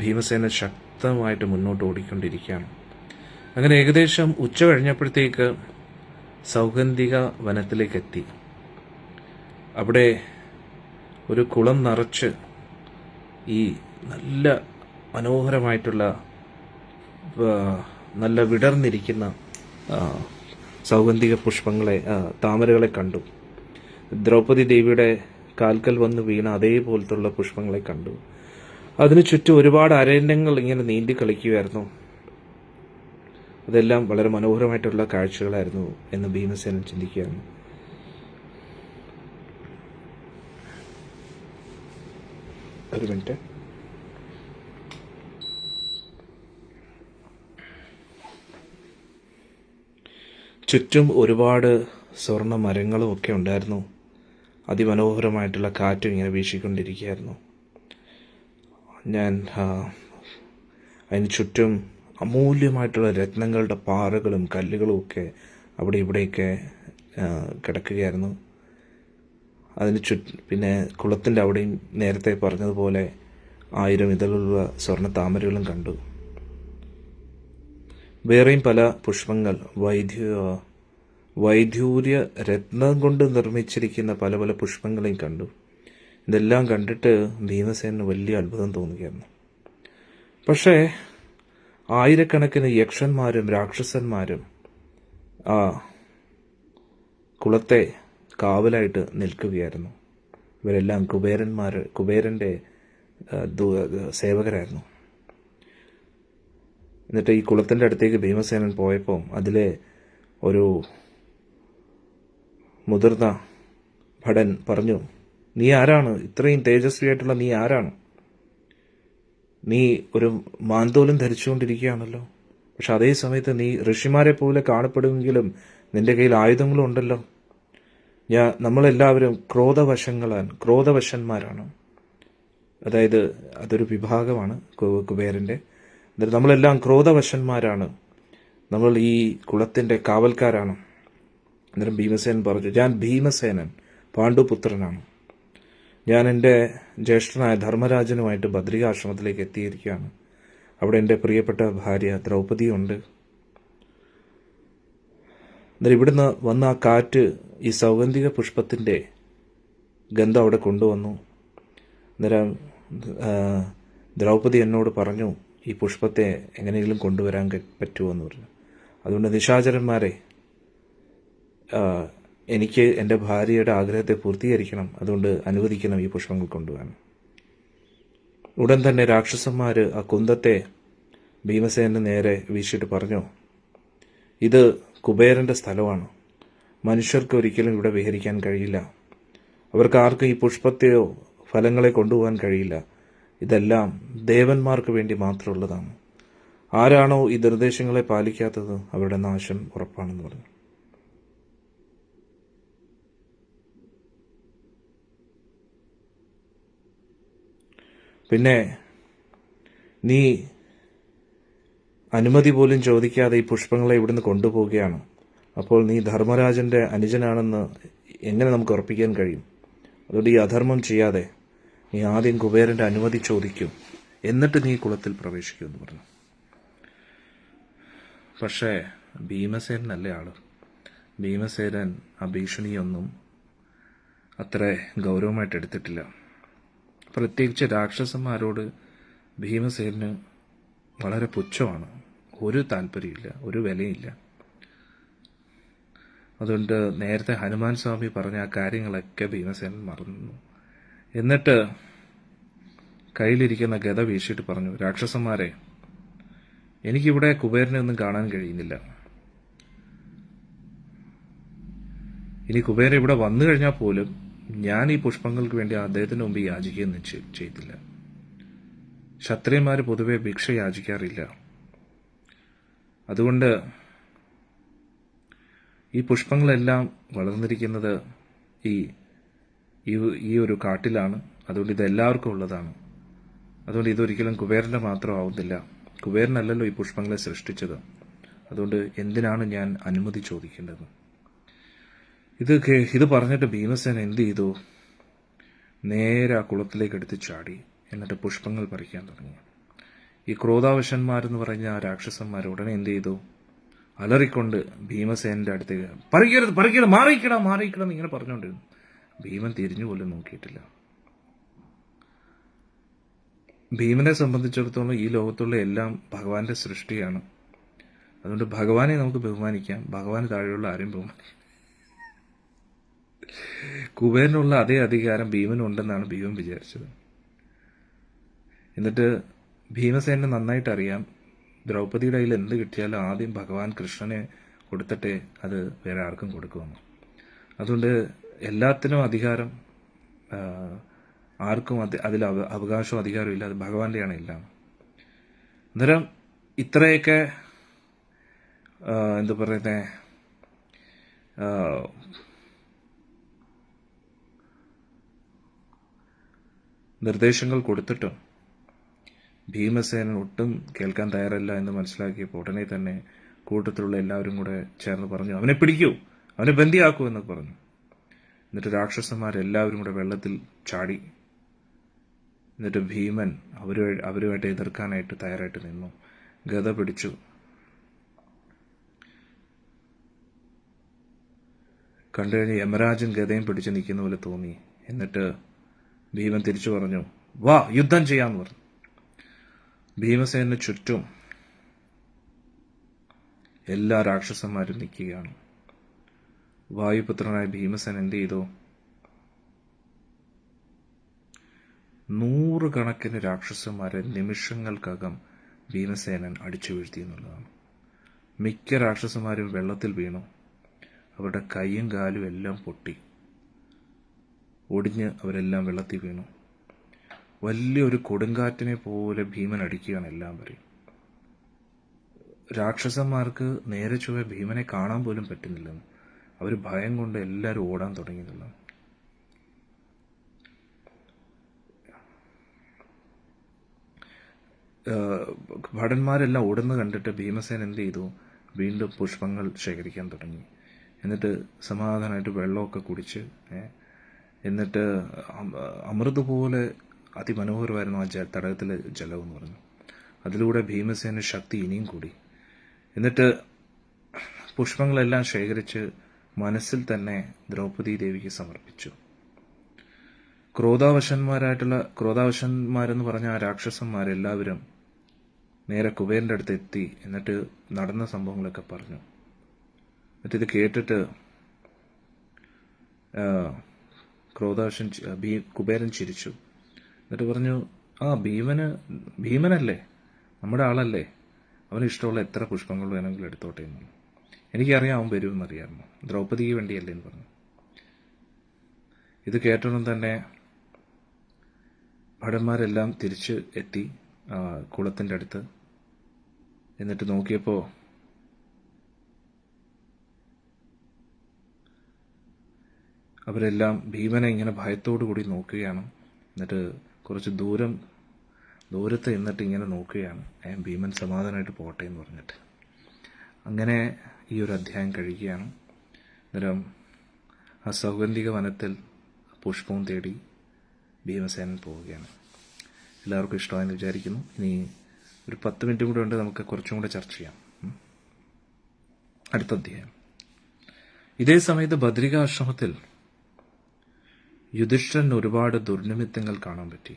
ഭീമസേന ശക്തമായിട്ട് മുന്നോട്ട് ഓടിക്കൊണ്ടിരിക്കുകയാണ്. അങ്ങനെ ഏകദേശം ഉച്ച കഴിഞ്ഞപ്പോഴത്തേക്ക് സൗഗന്ധിക വനത്തിലേക്ക് എത്തി. അവിടെ ഒരു കുളം നിറച്ച് ഈ നല്ല മനോഹരമായിട്ടുള്ള നല്ല വിടർന്നിരിക്കുന്ന സൗഗന്ധിക പുഷ്പങ്ങളെ താമരകളെ കണ്ടു. ദ്രൗപദി ദേവിയുടെ കാൽക്കൽ വന്ന് വീണ അതേപോലത്തുള്ള പുഷ്പങ്ങളെ കണ്ടു. അതിനു ചുറ്റും ഒരുപാട് അരണ്യങ്ങൾ ഇങ്ങനെ നീന്തി കളിക്കുകയായിരുന്നു. അതെല്ലാം വളരെ മനോഹരമായിട്ടുള്ള കാഴ്ചകളായിരുന്നു എന്ന് ഭീമസേനൻ ചിന്തിക്കുകയാണ്. ഒരു മിനിറ്റ്. ചുറ്റും ഒരുപാട് സ്വർണ്ണ മരങ്ങളും ഒക്കെ ഉണ്ടായിരുന്നു. അതിമനോഹരമായിട്ടുള്ള കാറ്റും ഇങ്ങനെ വീശിക്കൊണ്ടിരിക്കുകയായിരുന്നു. ഞാൻ അതിന് ചുറ്റും അമൂല്യമായിട്ടുള്ള രത്നങ്ങളുടെ പാറകളും കല്ലുകളും ഒക്കെ അവിടെ ഇവിടെയൊക്കെ കിടക്കുകയായിരുന്നു. അതിന് പിന്നെ കുളത്തിൻ്റെ അവിടെയും നേരത്തെ പറഞ്ഞതുപോലെ 1000 ഇതളുള്ള സ്വർണ്ണ താമരകളും കണ്ടു. വേറെയും പല പുഷ്പങ്ങൾ വൈദ്യൂര്യ രത്നം കൊണ്ട് നിർമ്മിച്ചിരിക്കുന്ന പല പല പുഷ്പങ്ങളെയും കണ്ടു. ഇതെല്ലാം കണ്ടിട്ട് ഭീമസേനന് വലിയ അത്ഭുതം തോന്നുകയായിരുന്നു. പക്ഷേ ആയിരക്കണക്കിന് യക്ഷന്മാരും രാക്ഷസന്മാരും ആ കുളത്തെ കാവലായിട്ട് നിൽക്കുകയായിരുന്നു. ഇവരെല്ലാം കുബേരൻ്റെ സേവകരായിരുന്നു. എന്നിട്ട് ഈ കുളത്തിൻ്റെ അടുത്തേക്ക് ഭീമസേനൻ പോയപ്പോൾ അതിലെ ഒരു മുതിർന്ന ഭടൻ പറഞ്ഞു, നീ ആരാണ്? ഇത്രയും തേജസ്വിയായിട്ടുള്ള നീ ആരാണ്? നീ ഒരു മാന്തോലും ധരിച്ചുകൊണ്ടിരിക്കുകയാണല്ലോ. പക്ഷെ അതേ സമയത്ത് നീ ഋഷിമാരെ പോലെ കാണപ്പെടുമെങ്കിലും നിന്റെ കയ്യിൽ ആയുധങ്ങളും ഉണ്ടല്ലോ. നമ്മളെല്ലാവരും ക്രോധവശന്മാരാണ്. അതായത് അതൊരു വിഭാഗമാണ് കുബേരൻ്റെ. എന്നിട്ട് നമ്മളെല്ലാം ക്രോധവശന്മാരാണ്. നമ്മൾ ഈ കുളത്തിൻ്റെ കാവൽക്കാരാണ്. അന്നേരം ഭീമസേനൻ പറഞ്ഞു, ഞാൻ ഭീമസേനൻ പാണ്ഡുപുത്രനാണ്. ഞാൻ എൻ്റെ ജ്യേഷ്ഠനായ ധർമ്മരാജനുമായിട്ട് ബദ്രികാശ്രമത്തിലേക്ക് എത്തിയിരിക്കുകയാണ്. അവിടെ എൻ്റെ പ്രിയപ്പെട്ട ഭാര്യ ദ്രൗപദിയുണ്ട്. എന്നിട്ട് ഇവിടുന്ന് വന്ന ആ കാറ്റ് ഈ സൗഗന്ധിക പുഷ്പത്തിൻ്റെ ഗന്ധം അവിടെ കൊണ്ടുവന്നു. അന്നേരം ദ്രൗപദി എന്നോട് പറഞ്ഞു, ഈ പുഷ്പത്തെ എങ്ങനെയെങ്കിലും കൊണ്ടുവരാൻ പറ്റുമോ എന്ന് പറഞ്ഞു. അതുകൊണ്ട് നിശാചരന്മാരെ, എനിക്ക് എൻ്റെ ഭാര്യയുടെ ആഗ്രഹത്തെ പൂർത്തീകരിക്കണം. അതുകൊണ്ട് അനുവദിക്കണം ഈ പുഷ്പങ്ങൾ കൊണ്ടുപോകാൻ. ഉടൻ തന്നെ രാക്ഷസന്മാർ ആ കുന്തത്തെ ഭീമസേനന് നേരെ വീശിയിട്ട് പറഞ്ഞു, ഇത് കുബേരൻ്റെ സ്ഥലമാണ്. മനുഷ്യർക്ക് ഒരിക്കലും ഇവിടെ വിഹരിക്കാൻ കഴിയില്ല. അവർക്ക് ആർക്കും ഈ പുഷ്പത്തെയോ ഫലങ്ങളെ കൊണ്ടുപോകാൻ കഴിയില്ല. ഇതെല്ലാം ദേവന്മാർക്ക് വേണ്ടി മാത്രമുള്ളതാണ്. ആരാണോ ഈ നിർദ്ദേശങ്ങളെ പാലിക്കാത്തത് അവരുടെ നാശം ഉറപ്പാണെന്ന് പറഞ്ഞു. പിന്നെ നീ അനുമതി പോലും ചോദിക്കാതെ ഈ പുഷ്പങ്ങളെ ഇവിടുന്ന് കൊണ്ടുപോവുകയാണ്. അപ്പോൾ നീ ധർമ്മരാജൻ്റെ അനുജനാണെന്ന് എങ്ങനെ നമുക്ക് ഉറപ്പിക്കാൻ കഴിയും? അതുകൊണ്ട് ഈ അധർമ്മം ചെയ്യാതെ നീ ആദ്യം കുബേരൻ്റെ അനുമതി ചോദിക്കും, എന്നിട്ട് നീ കുളത്തിൽ പ്രവേശിക്കുമെന്ന് പറഞ്ഞു. പക്ഷേ ഭീമസേനല്ല ആള്. ഭീമസേനൻ ആ ഭീഷണിയൊന്നും അത്ര ഗൗരവമായിട്ട് എടുത്തിട്ടില്ല. പ്രത്യേകിച്ച് രാക്ഷസന്മാരോട് ഭീമസേനന് വളരെ പുച്ഛമാണ്. ഒരു താല്പര്യമില്ല, ഒരു വിലയില്ല. അതുകൊണ്ട് നേരത്തെ ഹനുമാൻ സ്വാമി പറഞ്ഞ ആ കാര്യങ്ങളൊക്കെ ഭീമസേനൻ മറന്നു. എന്നിട്ട് കയ്യിലിരിക്കുന്ന ഗദ വീശിയിട്ട് പറഞ്ഞു, രാക്ഷസന്മാരെ, എനിക്കിവിടെ കുബേരനെ ഒന്നും കാണാൻ കഴിയുന്നില്ല. ഇനി കുബേരൻ ഇവിടെ വന്നു കഴിഞ്ഞാൽ പോലും ഞാൻ ഈ പുഷ്പങ്ങൾക്ക് വേണ്ടി അദ്ദേഹത്തിന് മുമ്പ് യാചിക്കുകയൊന്നും ചെയ്തില്ല. ക്ഷത്രിയന്മാർ പൊതുവെ ഭിക്ഷ യാചിക്കാറില്ല. അതുകൊണ്ട് ഈ പുഷ്പങ്ങളെല്ലാം വളർന്നിരിക്കുന്നത് ഈ ഒരു കാട്ടിലാണ്. അതുകൊണ്ട് ഇതെല്ലാവർക്കും ഉള്ളതാണ്. അതുകൊണ്ട് ഇതൊരിക്കലും കുബേരന്റെ മാത്രം ആവുന്നില്ല. കുബേരനല്ലല്ലോ ഈ പുഷ്പങ്ങളെ സൃഷ്ടിച്ചത്. അതുകൊണ്ട് എന്തിനാണ് ഞാൻ അനുമതി ചോദിക്കേണ്ടത്? ഇത് പറഞ്ഞിട്ട് ഭീമസേന എന്ത് ചെയ്തു? നേരെ ആ കുളത്തിലേക്ക് എടുത്ത് ചാടി. എന്നിട്ട് പുഷ്പങ്ങൾ പറിക്കാൻ തുടങ്ങി. ഈ ക്രോധാവശന്മാരെന്ന് പറഞ്ഞ ആ രാക്ഷസന്മാർ ഉടനെ എന്ത് ചെയ്തു? അലറിക്കൊണ്ട് ഭീമസേനന്റെ അടുത്തേക്ക്, പറിക്കരുത്, പറിക്കരുത്, മാറിയിക്കണം ഇങ്ങനെ പറഞ്ഞുകൊണ്ടിരുന്നു. ഭീമൻ തിരിഞ്ഞു പോലും നോക്കിയിട്ടില്ല. ഭീമനെ സംബന്ധിച്ചിടത്തോളം ഈ ലോകത്തുള്ള എല്ലാം ഭഗവാന്റെ സൃഷ്ടിയാണ്. അതുകൊണ്ട് ഭഗവാനെ നമുക്ക് ബഹുമാനിക്കാം, ഭഗവാന് താഴെയുള്ള ആരെയും ബഹുമാനിക്കാം. കുബേരനുള്ള അതേ അധികാരം ഭീമനുണ്ടെന്നാണ് ഭീമൻ വിചാരിച്ചത്. എന്നിട്ട് ഭീമസേനന് നന്നായിട്ട് അറിയാം, ദ്രൗപദിയുടെ കയ്യിൽ എന്ത് കിട്ടിയാലും ആദ്യം ഭഗവാൻ കൃഷ്ണനെ കൊടുത്തിട്ടേ അത് വേറെ ആർക്കും കൊടുക്കുമെന്ന്. അതുകൊണ്ട് എല്ലാത്തിനും അധികാരം ആർക്കും അതിൽ അവകാശവും അധികാരവും ഇല്ല, അത് ഭഗവാന്റെയാണ് എല്ലാം. അന്നേരം ഇത്രയൊക്കെ എന്താ പറയുന്നേ, നിർദ്ദേശങ്ങൾ കൊടുത്തിട്ടും ഭീമസേനൻ ഒട്ടും കേൾക്കാൻ തയ്യാറല്ല എന്ന് മനസ്സിലാക്കിയപ്പോൾ ഉടനെ തന്നെ കൂട്ടത്തിലുള്ള എല്ലാവരും കൂടെ ചേർന്ന് പറഞ്ഞു, അവനെ പിടിക്കൂ, അവനെ ബന്ദിയാക്കൂ എന്നൊക്കെ പറഞ്ഞു. എന്നിട്ട് രാക്ഷസന്മാരെല്ലാവരും കൂടെ വെള്ളത്തിൽ ചാടി. എന്നിട്ട് ഭീമൻ അവരുമായിട്ട് എതിർക്കാനായിട്ട് തയ്യാറായിട്ട് നിന്നു. ഗദ പിടിച്ചു. കണ്ടു കഴിഞ്ഞ് യമരാജൻ ഗദയും പിടിച്ച് നിൽക്കുന്ന പോലെ തോന്നി. എന്നിട്ട് ഭീമൻ തിരിച്ചു പറഞ്ഞു, വാ യുദ്ധം ചെയ്യാന്ന് പറഞ്ഞു. ഭീമസേനു ചുറ്റും എല്ലാ രാക്ഷസന്മാരും നിൽക്കുകയാണ്. വായുപുത്രനായ ഭീമസേൻ എന്ത് ചെയ്തു? 100 കണക്കിന് രാക്ഷസന്മാരെ നിമിഷങ്ങൾക്കകം ഭീമസേനൻ അടിച്ചു വീഴ്ത്തി എന്നുള്ളതാണ്. മിക്ക രാക്ഷസന്മാരും വെള്ളത്തിൽ വീണു. അവരുടെ കൈയും കാലും എല്ലാം പൊട്ടി ഒടിഞ്ഞ് അവരെല്ലാം വെള്ളത്തിൽ വീണു. വലിയൊരു കൊടുങ്കാറ്റിനെ പോലെ ഭീമൻ അടിക്കുകയാണ് എല്ലാവരെയും. രാക്ഷസന്മാർക്ക് നേരെ ചൊവ്വേ ഭീമനെ കാണാൻ പോലും പറ്റുന്നില്ലെന്ന്. അവർ ഭയം കൊണ്ട് എല്ലാവരും ഓടാൻ തുടങ്ങിയതല്ല. ഭടന്മാരെല്ലാം ഓടുന്നത് കണ്ടിട്ട് ഭീമസേൻ എന്ത് ചെയ്തു? വീണ്ടും പുഷ്പങ്ങൾ ശേഖരിക്കാൻ തുടങ്ങി. എന്നിട്ട് സമാധാനമായിട്ട് വെള്ളമൊക്കെ കുടിച്ച്, എന്നിട്ട് അമൃത് പോലെ അതിമനോഹരമായിരുന്നു ആ തടാകത്തിലെ ജലം എന്ന് പറഞ്ഞു. അതിലൂടെ ഭീമസേന ശക്തി ഇനിയും കൂടി. എന്നിട്ട് പുഷ്പങ്ങളെല്ലാം ശേഖരിച്ച് മനസ്സിൽ തന്നെ ദ്രൗപദി ദേവിക്ക് സമർപ്പിച്ചു. ക്രോധാവശന്മാരെന്ന് പറഞ്ഞ ആ രാക്ഷസന്മാരെല്ലാവരും നേരെ കുബേരന്റെ അടുത്ത് എത്തി. എന്നിട്ട് നടന്ന സംഭവങ്ങളൊക്കെ പറഞ്ഞു. എന്നിട്ട് ഇത് കേട്ടിട്ട് കുബേരൻ ചിരിച്ചു. എന്നിട്ട് പറഞ്ഞു, ആ ഭീമനല്ലേ, നമ്മുടെ ആളല്ലേ, അവന് ഇഷ്ടമുള്ള എത്ര പുഷ്പങ്ങൾ വേണമെങ്കിലും എടുത്തോട്ടെ എന്ന്. എനിക്കറിയാം അവൻ വരുമെന്നറിയാമോ, ദ്രൗപദിക്ക് വേണ്ടിയല്ലേ എന്ന് പറഞ്ഞു. ഇത് കേട്ടോണം തന്നെ ഭടന്മാരെല്ലാം തിരിച്ച് എത്തി കുളത്തിൻ്റെ അടുത്ത്. എന്നിട്ട് നോക്കിയപ്പോൾ അവരെല്ലാം ഭീമനെ ഇങ്ങനെ ഭയത്തോടു കൂടി നോക്കുകയാണ്. എന്നിട്ട് കുറച്ച് ദൂരത്ത് നിന്നിട്ട് ഇങ്ങനെ നോക്കുകയാണ്. ഭീമൻ സമാധാനമായിട്ട് പോട്ടെ എന്ന് പറഞ്ഞിട്ട്. അങ്ങനെ ഈ ഒരു അധ്യായം കഴിയുകയാണ്. അന്നേരം ആ സൗഗന്ധിക വനത്തിൽ പുഷ്പവും തേടി ഭീമസേനൻ പോവുകയാണ്. എല്ലാവർക്കും ഇഷ്ടമായെന്ന് വിചാരിക്കുന്നു. ഇനി ഒരു 10 മിനിറ്റ് കൂടെ ഉണ്ട്, നമുക്ക് കുറച്ചും കൂടെ ചർച്ച ചെയ്യാം. അടുത്ത അധ്യായം. ഇതേ സമയത്ത് ബദ്രികാശ്രമത്തിൽ യുധിഷ്ഠിരന് ഒരുപാട് ദുർനിമിത്തങ്ങൾ കാണാൻ പറ്റി.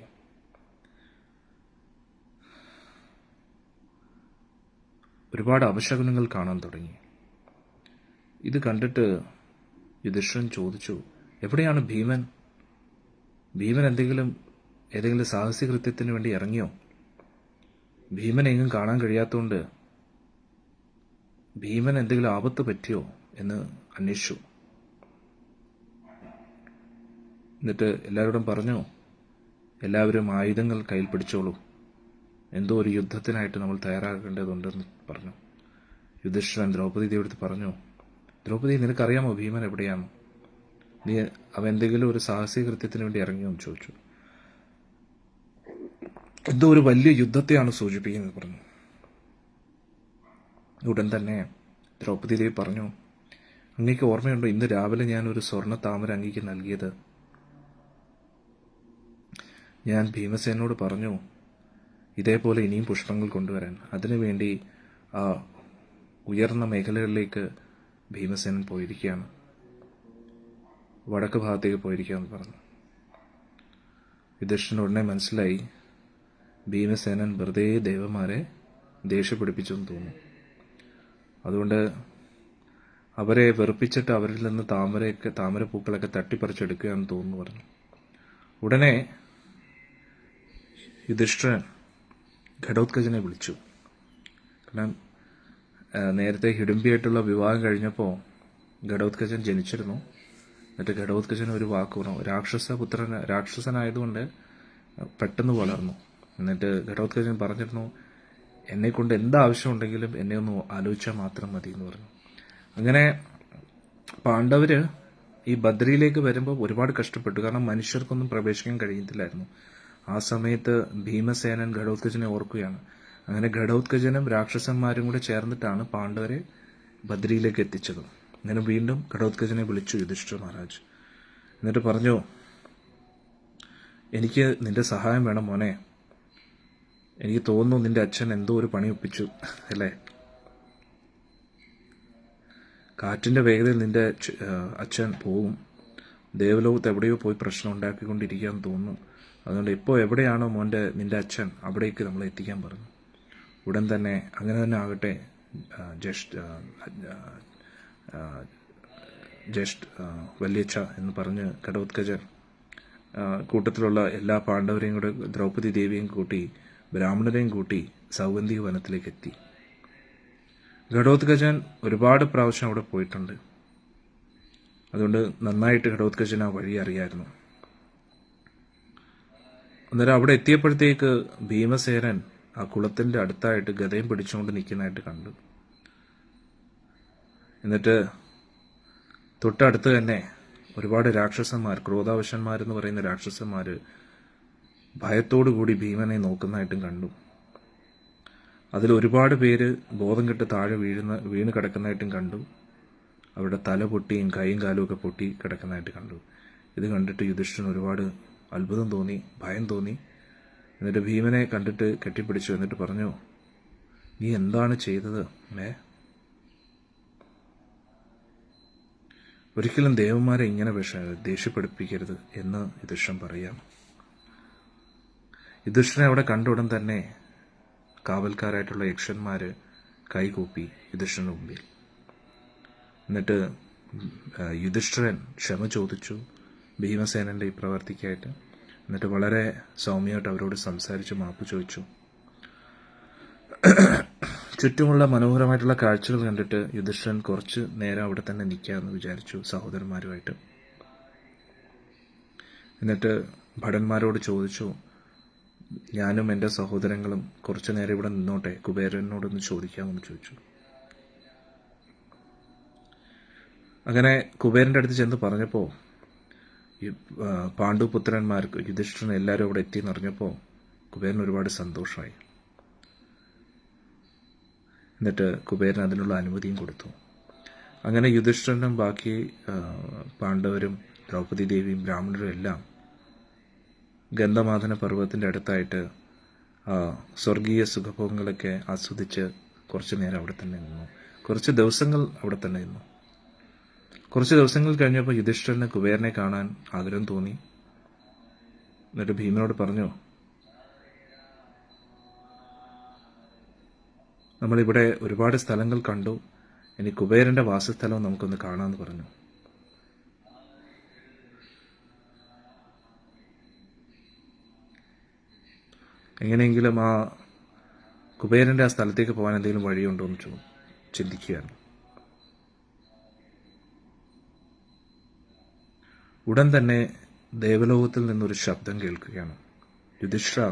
ഒരുപാട് അപശകുനങ്ങൾ കാണാൻ തുടങ്ങി. ഇത് കണ്ടിട്ട് യുധിഷ്ഠിരൻ ചോദിച്ചു, എവിടെയാണ് ഭീമൻ? ഭീമൻ ഏതെങ്കിലും സാഹസിക കൃത്യത്തിന് വേണ്ടി ഇറങ്ങിയോ? ഭീമൻ എങ്ങും കാണാൻ കഴിയാത്തതുകൊണ്ട് ഭീമൻ എന്തെങ്കിലും ആപത്ത് പറ്റിയോ എന്ന് അന്വേഷിച്ചു. എന്നിട്ട് എല്ലാവരോടും പറഞ്ഞു, എല്ലാവരും ആയുധങ്ങൾ കയ്യിൽ പിടിച്ചോളൂ, എന്തോ ഒരു യുദ്ധത്തിനായിട്ട് നമ്മൾ തയ്യാറാകേണ്ടതുണ്ടെന്ന് പറഞ്ഞു. യുധിഷ്ഠിരൻ ദ്രൗപദി ദേവിയെടുത്ത് പറഞ്ഞു, ദ്രൗപദി, നിനക്കറിയാമോ ഭീമൻ എവിടെയാണ്? അവൻ എന്തെങ്കിലും ഒരു സാഹസിക കൃത്യത്തിന് വേണ്ടി ഇറങ്ങിയോ എന്ന് ചോദിച്ചു. എന്തോ ഒരു വലിയ യുദ്ധത്തെയാണ് സൂചിപ്പിക്കുന്നത് പറഞ്ഞു. ഉടൻ തന്നെ ദ്രൗപദി ദേവി പറഞ്ഞു, അങ്ങേക്ക് ഓർമ്മയുണ്ടോ, ഇന്ന് രാവിലെ ഞാൻ ഒരു സ്വർണ്ണ താമര അങ്ങേക്ക് നൽകിയത്? ഞാൻ ഭീമസേനോട് പറഞ്ഞു ഇതേപോലെ ഇനിയും പുഷ്പങ്ങൾ കൊണ്ടുവരാൻ. അതിനുവേണ്ടി ആ ഉയർന്ന മേഖലകളിലേക്ക് ഭീമസേനൻ പോയിരിക്കുകയാണ്, വടക്ക് ഭാഗത്തേക്ക് പോയിരിക്കുകയെന്ന് പറഞ്ഞു. യുധിഷ്ഠിരന് ഉടനെ മനസ്സിലായി, ഭീമസേനൻ വെറുതെ ദേവന്മാരെ ദേഷ്യപ്പിടിപ്പിച്ചെന്ന് തോന്നുന്നു. അതുകൊണ്ട് അവരെ വെറുപ്പിച്ചിട്ട് അവരിൽ നിന്ന് താമരപ്പൂക്കളൊക്കെ തട്ടിപ്പറിച്ചെടുക്കുകയാണെന്ന് തോന്നുന്നു പറഞ്ഞു. ഉടനെ യുധിഷ്ഠിരൻ ഘടോത്കചനെ വിളിച്ചു. കാരണം നേരത്തെ ഹിഡുംബിയായിട്ടുള്ള വിവാഹം കഴിഞ്ഞപ്പോൾ ഘടോത്കചൻ ജനിച്ചിരുന്നു. എന്നിട്ട് ഘടോത്കചൻ ഒരു വാക്ക് പറഞ്ഞു, രാക്ഷസനായതുകൊണ്ട് പെട്ടെന്ന് വളർന്നു. എന്നിട്ട് ഘടോത്കചൻ പറഞ്ഞിരുന്നു, എന്നെക്കൊണ്ട് എന്താവശ്യമുണ്ടെങ്കിലും എന്നെ ഒന്ന് ആലോചിച്ചാൽ മാത്രം മതി എന്ന് പറഞ്ഞു. അങ്ങനെ പാണ്ഡവര് ഈ ബദ്രിയിലേക്ക് വരുമ്പോൾ ഒരുപാട് കഷ്ടപ്പെട്ടു. കാരണം മനുഷ്യർക്കൊന്നും പ്രവേശിക്കാൻ കഴിയത്തില്ലായിരുന്നു. ആ സമയത്ത് ഭീമസേനൻ ഘടോത്കചനെ ഓർക്കുകയാണ്. അങ്ങനെ ഘടോത്കചനും രാക്ഷസന്മാരും കൂടെ ചേർന്നിട്ടാണ് പാണ്ഡവരെ ബദ്രിയിലേക്ക് എത്തിച്ചത്. അങ്ങനെ വീണ്ടും ഘടോത്കചനെ വിളിച്ചു യുധിഷ്ഠിര മഹാരാജ്. എന്നിട്ട് പറഞ്ഞു, എനിക്ക് നിന്റെ സഹായം വേണം മോനെ. എനിക്ക് തോന്നുന്നു നിന്റെ അച്ഛൻ എന്തോ ഒരു പണി ഒപ്പിച്ചു അല്ലേ? കാറ്റിന്റെ വേഗതയിൽ നിന്റെ അച്ഛൻ പോവും. ദേവലോകത്ത് എവിടെയോ പോയി പ്രശ്നം ഉണ്ടാക്കിക്കൊണ്ടിരിക്കുകയെന്ന് തോന്നുന്നു. അതുകൊണ്ട് ഇപ്പോൾ എവിടെയാണോ നിന്റെ അച്ഛൻ അവിടേക്ക് നമ്മളെ എത്തിക്കാൻ പറഞ്ഞു. ഉടൻ തന്നെ അങ്ങനെ തന്നെ ആകട്ടെ, ജസ്റ്റ് വല്യച്ഛ എന്ന് പറഞ്ഞ് ഘടോത്കചൻ കൂട്ടത്തിലുള്ള എല്ലാ പാണ്ഡവരെയും കൂടെ ദ്രൗപദി ദേവിയെയും കൂട്ടി ബ്രാഹ്മണരെയും കൂട്ടി സൗഗന്ധിക വനത്തിലേക്ക് എത്തി. ഘടോത്കചൻ ഒരുപാട് പ്രാവശ്യം അവിടെ പോയിട്ടുണ്ട്. അതുകൊണ്ട് നന്നായിട്ട് ഘടോത്കചൻ ആ വഴി അറിയായിരുന്നു. അന്നേരം അവിടെ എത്തിയപ്പോഴത്തേക്ക് ഭീമസേനൻ ആ കുളത്തിന്റെ അടുത്തായിട്ട് ഗദയും പിടിച്ചുകൊണ്ട് നിൽക്കുന്നതായിട്ട് കണ്ടു. എന്നിട്ട് തൊട്ടടുത്ത് തന്നെ ഒരുപാട് രാക്ഷസന്മാർ, ക്രോധാവശന്മാരെന്ന് പറയുന്ന രാക്ഷസന്മാര് ഭയത്തോടുകൂടി ഭീമനെ നോക്കുന്നതായിട്ടും കണ്ടു. അതിൽ ഒരുപാട് പേര് ബോധം കെട്ട് താഴെ വീണ് കിടക്കുന്നതായിട്ടും കണ്ടു. അവരുടെ തല പൊട്ടിയും കൈയും കാലും ഒക്കെ പൊട്ടി കിടക്കുന്നതായിട്ട് കണ്ടു. ഇത് കണ്ടിട്ട് യുധിഷ്ഠിരന് ഒരുപാട് അത്ഭുതം തോന്നി, ഭയം തോന്നി. എന്നിട്ട് ഭീമനെ കണ്ടിട്ട് കെട്ടിപ്പിടിച്ചു. എന്നിട്ട് പറഞ്ഞു, നീ എന്താണ് ചെയ്തത്? ഒരിക്കലും ദേവന്മാരെ ഇങ്ങനെ ദേഷ്യപ്പെടുപ്പിക്കരുത് എന്ന് യുധിഷ്ഠിരൻ പറയാം. യുധിഷ്ഠിരനെ അവിടെ കണ്ട ഉടൻ തന്നെ കാവൽക്കാരായിട്ടുള്ള യക്ഷന്മാര് കൈകൂപ്പി യുധിഷ്ഠിരന് മുമ്പിൽ. എന്നിട്ട് യുധിഷ്ഠിരൻ ക്ഷമ ചോദിച്ചു ഭീമസേനന്റെ ഈ പ്രവർത്തിക്കായിട്ട്. എന്നിട്ട് വളരെ സൗമ്യമായിട്ട് അവരോട് സംസാരിച്ച് മാപ്പ് ചോദിച്ചു. ചുറ്റുമുള്ള മനോഹരമായിട്ടുള്ള കാഴ്ചകൾ കണ്ടിട്ട് യുധിഷ്ഠിരൻ കുറച്ച് നേരം അവിടെ തന്നെ നിൽക്കാമെന്ന് വിചാരിച്ചു സഹോദരന്മാരുമായിട്ട്. എന്നിട്ട് ഭടന്മാരോട് ചോദിച്ചു, ഞാനും എൻ്റെ സഹോദരങ്ങളും കുറച്ചു നേരം ഇവിടെ നിന്നോട്ടെ, കുബേരനോടൊന്ന് ചോദിക്കാമെന്ന് ചോദിച്ചു. അങ്ങനെ കുബേരന്റെ അടുത്ത് ചെന്ന് പറഞ്ഞപ്പോൾ പാണ്ഡുപുത്രന്മാർക്ക് യുധിഷ്ഠിരൻ എല്ലാവരും അവിടെ എത്തിയെന്ന് അറിഞ്ഞപ്പോൾ കുബേരന് ഒരുപാട് സന്തോഷമായി. എന്നിട്ട് കുബേരൻ അതിനുള്ള അനുമതിയും കൊടുത്തു. അങ്ങനെ യുധിഷ്ഠിരനും ബാക്കി പാണ്ഡവരും ദ്രൗപദി ദേവിയും ബ്രാഹ്മണരും എല്ലാം ഗന്ധമാദന പർവ്വതത്തിന്റെ അടുത്തായിട്ട് സ്വർഗീയ സുഖഭോഗങ്ങളൊക്കെ ആസ്വദിച്ച് കുറച്ചു നേരം അവിടെ തന്നെ നിന്നു. കുറച്ച് ദിവസങ്ങൾ അവിടെ തന്നെ നിന്നു. കുറച്ച് ദിവസങ്ങൾ കഴിഞ്ഞപ്പോൾ യുധിഷ്ഠിരന് കുബേരനെ കാണാൻ ആഗ്രഹം തോന്നി. എന്നിട്ട് ഭീമനോട് പറഞ്ഞു, നമ്മളിവിടെ ഒരുപാട് സ്ഥലങ്ങൾ കണ്ടു, ഇനി കുബേരന്റെ വാസസ്ഥലവും നമുക്കൊന്ന് കാണാമെന്ന് പറഞ്ഞു. എങ്ങനെയെങ്കിലും ആ കുബേരന്റെ ആ സ്ഥലത്തേക്ക് പോകാൻ എന്തെങ്കിലും വഴിയുണ്ടോ എന്ന് ചിന്തിക്കുകയാണ്. ഉടൻ തന്നെ ദേവലോകത്തിൽ നിന്നൊരു ശബ്ദം കേൾക്കുകയാണ്. യുധിഷ്ഠിര,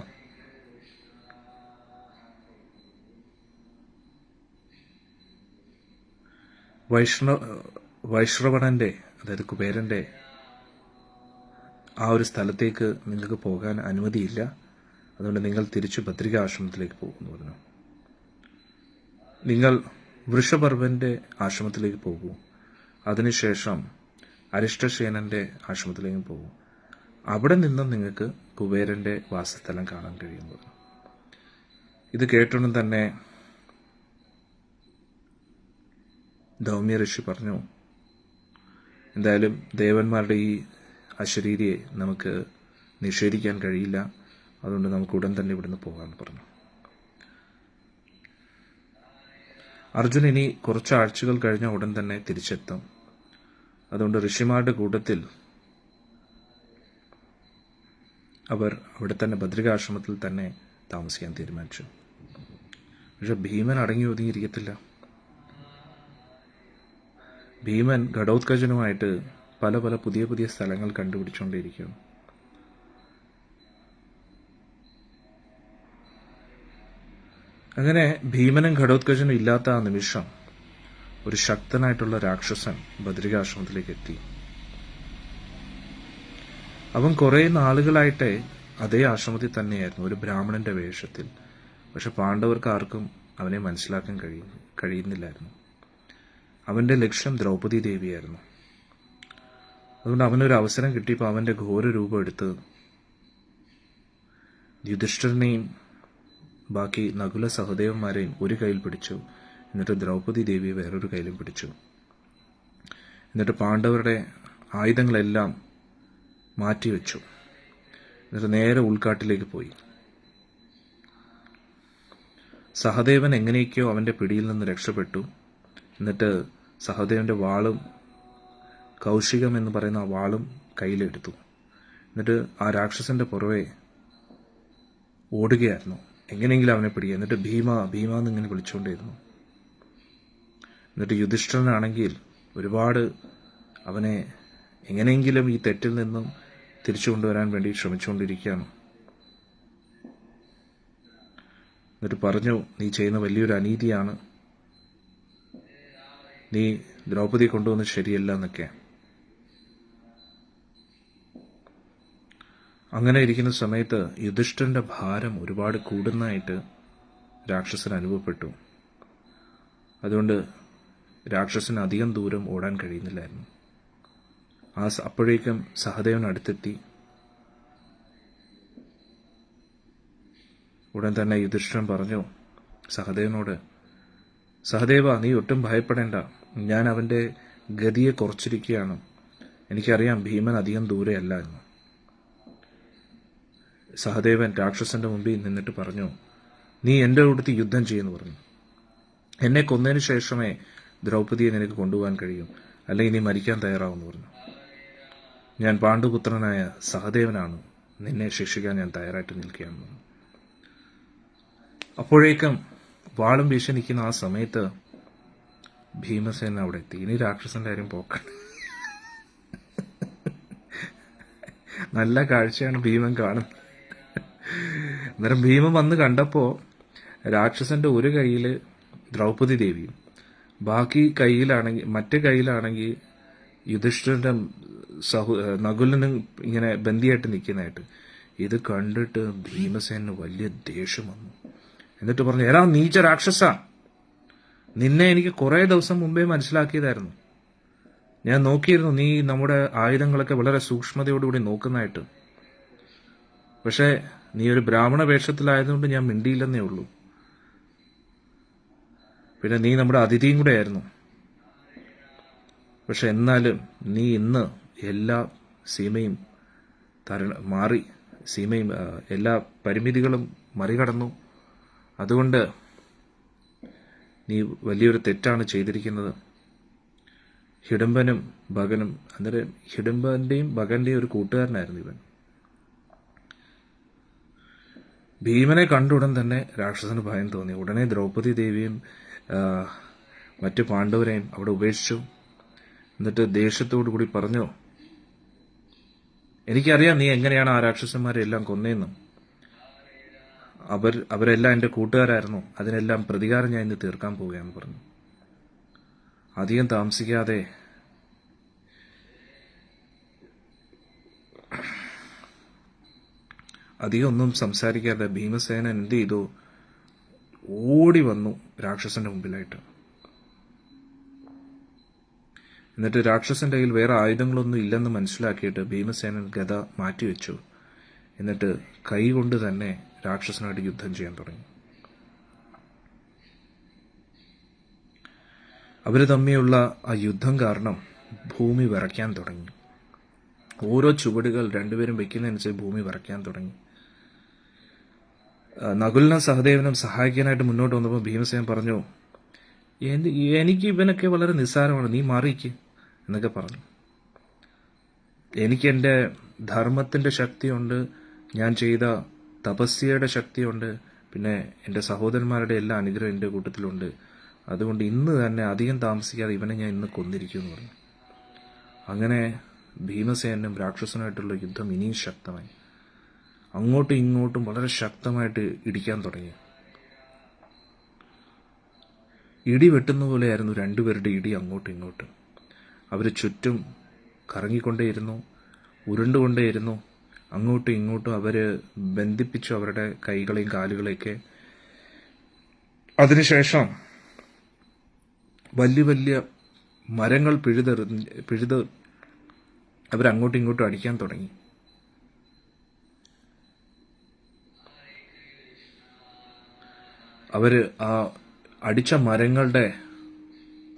വൈശ്രവണന്റെ, അതായത് കുബേരന്റെ ആ ഒരു സ്ഥലത്തേക്ക് നിങ്ങൾക്ക് പോകാൻ അനുമതിയില്ല. അതുകൊണ്ട് നിങ്ങൾ തിരിച്ചു ബദ്രിക ആശ്രമത്തിലേക്ക് പോകുന്നു പറഞ്ഞു. നിങ്ങൾ വൃഷപർവന്റെ ആശ്രമത്തിലേക്ക് പോകൂ. അതിനുശേഷം അരിഷ്ടസേനന്റെ ആശ്രമത്തിലേക്കും പോകും. അവിടെ നിന്നും നിങ്ങൾക്ക് കുബേരന്റെ വാസസ്ഥലം കാണാൻ കഴിയുന്നു. ഇത് കേട്ടോണ്ടും തന്നെ ധൗമ്യ ഋഷി പറഞ്ഞു, എന്തായാലും ദേവന്മാരുടെ ഈ അശരീരിയെ നമുക്ക് നിഷേധിക്കാൻ കഴിയില്ല. അതുകൊണ്ട് നമുക്ക് ഉടൻ തന്നെ ഇവിടുന്ന് പോകാമെന്ന് പറഞ്ഞു. അർജുൻ ഇനി കുറച്ച് ആഴ്ചകൾ കഴിഞ്ഞ ഉടൻ തന്നെ തിരിച്ചെത്തും. അതുകൊണ്ട് ഋഷിമാരുടെ കൂട്ടത്തിൽ അവർ അവിടെ തന്നെ ബദ്രികാശ്രമത്തിൽ തന്നെ താമസിക്കാൻ തീരുമാനിച്ചു. പക്ഷെ ഭീമൻ അടങ്ങി ഒതുങ്ങിയിരിക്കത്തില്ല. ഭീമൻ ഘടോത്കചനുമായിട്ട് പല പല പുതിയ പുതിയ സ്ഥലങ്ങൾ കണ്ടുപിടിച്ചുകൊണ്ടേയിരിക്കുകയാണ്. അങ്ങനെ ഭീമനും ഘടോത്കചനും ഇല്ലാത്ത ആ നിമിഷം ഒരു ശക്തനായിട്ടുള്ള രാക്ഷസൻ ബദ്രികാശ്രമത്തിലേക്ക് എത്തി. അവൻ കുറെ നാളുകളായിട്ട് അതേ ആശ്രമത്തിൽ തന്നെയായിരുന്നു, ഒരു ബ്രാഹ്മണന്റെ വേഷത്തിൽ. പക്ഷെ പാണ്ഡവർക്ക് ആർക്കും അവനെ മനസ്സിലാക്കാൻ കഴിയുന്നില്ലായിരുന്നു. അവന്റെ ലക്ഷ്യം ദ്രൗപദി ദേവിയായിരുന്നു. അതുകൊണ്ട് അവനൊരു അവസരം കിട്ടിയപ്പോൾ അവന്റെ ഘോര രൂപം എടുത്ത് യുധിഷ്ഠിരനെയും ബാക്കി നകുല സഹദേവന്മാരെയും ഒരു കയ്യിൽ പിടിച്ചു. എന്നിട്ട് ദ്രൗപദി ദേവിയെ വേറൊരു കയ്യിലും പിടിച്ചു. എന്നിട്ട് പാണ്ഡവരുടെ ആയുധങ്ങളെല്ലാം മാറ്റിവെച്ചു. എന്നിട്ട് നേരെ ഉൾക്കാട്ടിലേക്ക് പോയി. സഹദേവൻ എങ്ങനെയൊക്കെയോ അവന്റെ പിടിയിൽ നിന്ന് രക്ഷപ്പെട്ടു. എന്നിട്ട് സഹദേവന്റെ വാളും കൗശികം എന്ന് പറയുന്ന ആ വാളും കയ്യിലെടുത്തു. എന്നിട്ട് ആ രാക്ഷസന്റെ പുറവെ ഓടുകയായിരുന്നു, എങ്ങനെയെങ്കിലും അവനെ പിടിക്കുക. എന്നിട്ട് ഭീമ ഭീമ എന്നിങ്ങനെ വിളിച്ചുകൊണ്ടിരുന്നു. എന്നിട്ട് യുധിഷ്ഠിരനാണെങ്കിൽ ഒരുപാട് അവനെ എങ്ങനെയെങ്കിലും ഈ തെറ്റിൽ നിന്നും തിരിച്ചു കൊണ്ടുവരാൻ വേണ്ടി ശ്രമിച്ചുകൊണ്ടിരിക്കുകയാണ്. എന്നിട്ട് പറഞ്ഞു, നീ ചെയ്യുന്ന വലിയൊരു അനീതിയാണ്, നീ ദ്രൗപദിയെ കൊണ്ടുവന്നത് ശരിയല്ല എന്നൊക്കെ. അങ്ങനെ ഇരിക്കുന്ന സമയത്ത് യുധിഷ്ഠിരന്റെ ഭാരം ഒരുപാട് കൂടുന്നതായിട്ട് രാക്ഷസന് അനുഭവപ്പെട്ടു. അതുകൊണ്ട് രാക്ഷസന് അധികം ദൂരം ഓടാൻ കഴിയുന്നില്ലായിരുന്നു. അപ്പോഴേക്കും സഹദേവൻ അടുത്തെത്തി. ഉടൻ തന്നെ യുധിഷ്ഠിരൻ പറഞ്ഞു സഹദേവനോട്, സഹദേവ, നീ ഒട്ടും ഭയപ്പെടേണ്ട, ഞാൻ അവന്റെ ഗതിയെ കുറച്ചിരിക്കുകയാണ്. എനിക്കറിയാം ഭീമൻ അധികം ദൂരെയല്ല എന്ന്. സഹദേവൻ രാക്ഷസന്റെ മുമ്പിൽ നിന്നിട്ട് പറഞ്ഞു, നീ എന്റെ കൂട്ടത്തിൽ യുദ്ധം ചെയ്യുന്നു പറഞ്ഞു. എന്നെ കൊന്നതിന് ശേഷമേ ദ്രൗപദിയെ നിനക്ക് കൊണ്ടുപോകാൻ കഴിയും, അല്ലെങ്കിൽ നീ മരിക്കാൻ തയ്യാറാവുമെന്ന് പറഞ്ഞു. ഞാൻ പാണ്ഡുപുത്രനായ സഹദേവനാണ്, നിന്നെ ശിക്ഷിക്കാൻ ഞാൻ തയ്യാറായിട്ട് നിൽക്കുകയാണ്. അപ്പോഴേക്കും വാളും വീശി നിൽക്കുന്ന ആ സമയത്ത് ഭീമസേന അവിടെ എത്തി. ഇനി രാക്ഷസന്റെ കാര്യം പോക്കാണ്. നല്ല കാഴ്ചയാണ് ഭീമൻ കാണുന്നത്. അന്നേരം ഭീമൻ വന്ന് കണ്ടപ്പോ രാക്ഷസന്റെ ഒരു കയ്യില് ദ്രൗപദി ദേവിയും ബാക്കി കയ്യിലാണെങ്കിൽ മറ്റേ കയ്യിലാണെങ്കിൽ യുധിഷ്ഠിരന്റെ നകുലനും ഇങ്ങനെ ബന്ദിയായിട്ട് നിൽക്കുന്നതായിട്ട്. ഇത് കണ്ടിട്ട് ഭീമസേനന് വലിയ ദേഷ്യം വന്നു. എന്നിട്ട് പറഞ്ഞു, എടാ നീച്ച രാക്ഷസ, നിന്നെ എനിക്ക് കുറെ ദിവസം മുമ്പേ മനസ്സിലാക്കിയതായിരുന്നു. ഞാൻ നോക്കിയിരുന്നു നീ നമ്മുടെ ആയുധങ്ങളൊക്കെ വളരെ സൂക്ഷ്മതയോടുകൂടി നോക്കുന്നതായിട്ട്. പക്ഷെ നീ ഒരു ബ്രാഹ്മണ വേഷത്തിലായതുകൊണ്ട് ഞാൻ മിണ്ടിയില്ലെന്നേ ഉള്ളൂ. പിന്നെ നീ നമ്മുടെ അതിഥിയും കൂടെ ആയിരുന്നു. പക്ഷെ എന്നാലും നീ ഇന്ന് എല്ലാ സീമയും എല്ലാ പരിമിതികളും മറികടന്നു. അതുകൊണ്ട് നീ വലിയൊരു തെറ്റാണ് ചെയ്തിരിക്കുന്നത്. ഹിഡംബനും ഭഗനും, അന്നേരം ഹിഡംബന്റെയും ഭഗന്റെയും ഒരു കൂട്ടുകാരനായിരുന്നു ഇവൻ. ഭീമനെ കണ്ട ഉടൻ തന്നെ രാക്ഷസന് ഭയം തോന്നി. ഉടനെ ദ്രൗപദി ദേവിയും മറ്റു പാണ്ഡവരെയും അവിടെ ഉപേക്ഷിച്ചു. എന്നിട്ട് ദേഷ്യത്തോടു കൂടി പറഞ്ഞു, എനിക്കറിയാം നീ എങ്ങനെയാണ് ആ രാക്ഷസന്മാരെ എല്ലാം കൊന്നേന്നും. അവരെല്ലാം എൻ്റെ കൂട്ടുകാരായിരുന്നു. അതിനെല്ലാം പ്രതികാരം ഞാൻ ഇന്ന് തീർക്കാൻ പോവുകയാണെന്ന് പറഞ്ഞു. അധികം താമസിക്കാതെ അധികം ഒന്നും സംസാരിക്കാതെ ഭീമസേനൻ എന്ത് ചെയ്തു, ഓടി വന്നു രാക്ഷസന്റെ മുമ്പിലായിട്ട്. എന്നിട്ട് രാക്ഷസന്റെ കയ്യിൽ വേറെ ആയുധങ്ങളൊന്നും ഇല്ലെന്ന് മനസ്സിലാക്കിയിട്ട് ഭീമസേനൻ ഗദ മാറ്റിവെച്ചു. എന്നിട്ട് കൈ കൊണ്ട് തന്നെ രാക്ഷസനായിട്ട് യുദ്ധം ചെയ്യാൻ തുടങ്ങി. അവര് തമ്മിലുള്ള ആ യുദ്ധം കാരണം ഭൂമി വിറയ്ക്കാൻ തുടങ്ങി. ഓരോ ചുവടുകൾ രണ്ടുപേരും വെക്കുന്നതനുസരിച്ച് ഭൂമി വിറയ്ക്കാൻ തുടങ്ങി. നകുലിനും സഹദേവനും സഹായിക്കാനായിട്ട് മുന്നോട്ട് വന്നപ്പോൾ ഭീമസേനൻ പറഞ്ഞു, എനിക്ക് ഇവനൊക്കെ വളരെ നിസ്സാരമാണ്, നീ മാറിക്ക് എന്നൊക്കെ പറഞ്ഞു. എനിക്ക് എൻ്റെ ധർമ്മത്തിന്റെ ശക്തിയുണ്ട്, ഞാൻ ചെയ്ത തപസ്യയുടെ ശക്തിയുണ്ട്, പിന്നെ എൻ്റെ സഹോദരന്മാരുടെ എല്ലാ അനുഗ്രഹം എൻ്റെ കൂട്ടത്തിലുണ്ട്. അതുകൊണ്ട് ഇന്ന് തന്നെ അധികം താമസിക്കാതെ ഇവനെ ഞാൻ ഇന്ന് കൊന്നിരിക്കുമെന്ന് പറഞ്ഞു. അങ്ങനെ ഭീമസേനും രാക്ഷസനായിട്ടുള്ള യുദ്ധം ഇനിയും ശക്തമായി. അങ്ങോട്ടും ഇങ്ങോട്ടും വളരെ ശക്തമായിട്ട് ഇടിക്കാൻ തുടങ്ങി. ഇടി വെട്ടുന്ന പോലെയായിരുന്നു രണ്ടുപേരുടെ ഇടി അങ്ങോട്ടും ഇങ്ങോട്ടും. അവർ ചുറ്റും കറങ്ങിക്കൊണ്ടേയിരുന്നു, ഉരുണ്ടുകൊണ്ടേയിരുന്നു. അങ്ങോട്ടും ഇങ്ങോട്ടും അവര് ബന്ധിപ്പിച്ചു അവരുടെ കൈകളെയും കാലുകളെയൊക്കെ. അതിനുശേഷം വലിയ വലിയ മരങ്ങൾ പിഴുത് അവരങ്ങോട്ടും ഇങ്ങോട്ടും അടിക്കാൻ തുടങ്ങി. അവര് ആ അടിച്ച മരങ്ങളുടെ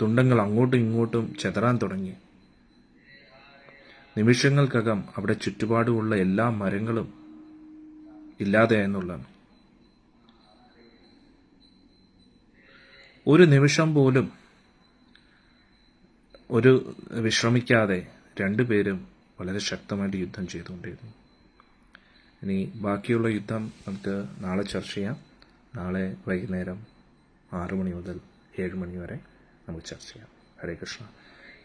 തുണ്ടങ്ങൾ അങ്ങോട്ടും ഇങ്ങോട്ടും ചെതറാൻ തുടങ്ങി. നിമിഷങ്ങൾക്കകം അവിടെ ചുറ്റുപാടുമുള്ള എല്ലാ മരങ്ങളും ഇല്ലാതെയായെന്നുള്ളതാണ്. ഒരു നിമിഷം പോലും ഒരു വിശ്രമിക്കാതെ രണ്ടുപേരും വളരെ ശക്തമായിട്ട് യുദ്ധം ചെയ്തുകൊണ്ടിരുന്നു. ഇനി ബാക്കിയുള്ള യുദ്ധം നമുക്ക് നാളെ ചർച്ച ചെയ്യാം. നാളെ വൈകുന്നേരം 6 മണി മുതൽ 7 മണി വരെ നമുക്ക് ചർച്ച ചെയ്യാം. ഹരേ കൃഷ്ണ.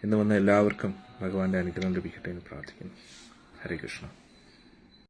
ഇന്ന് വന്ന എല്ലാവർക്കും ഭഗവാന്റെ അനുഗ്രഹം ലഭിക്കട്ടെ എന്ന് പ്രാർത്ഥിക്കുന്നു. ഹരേ കൃഷ്ണ.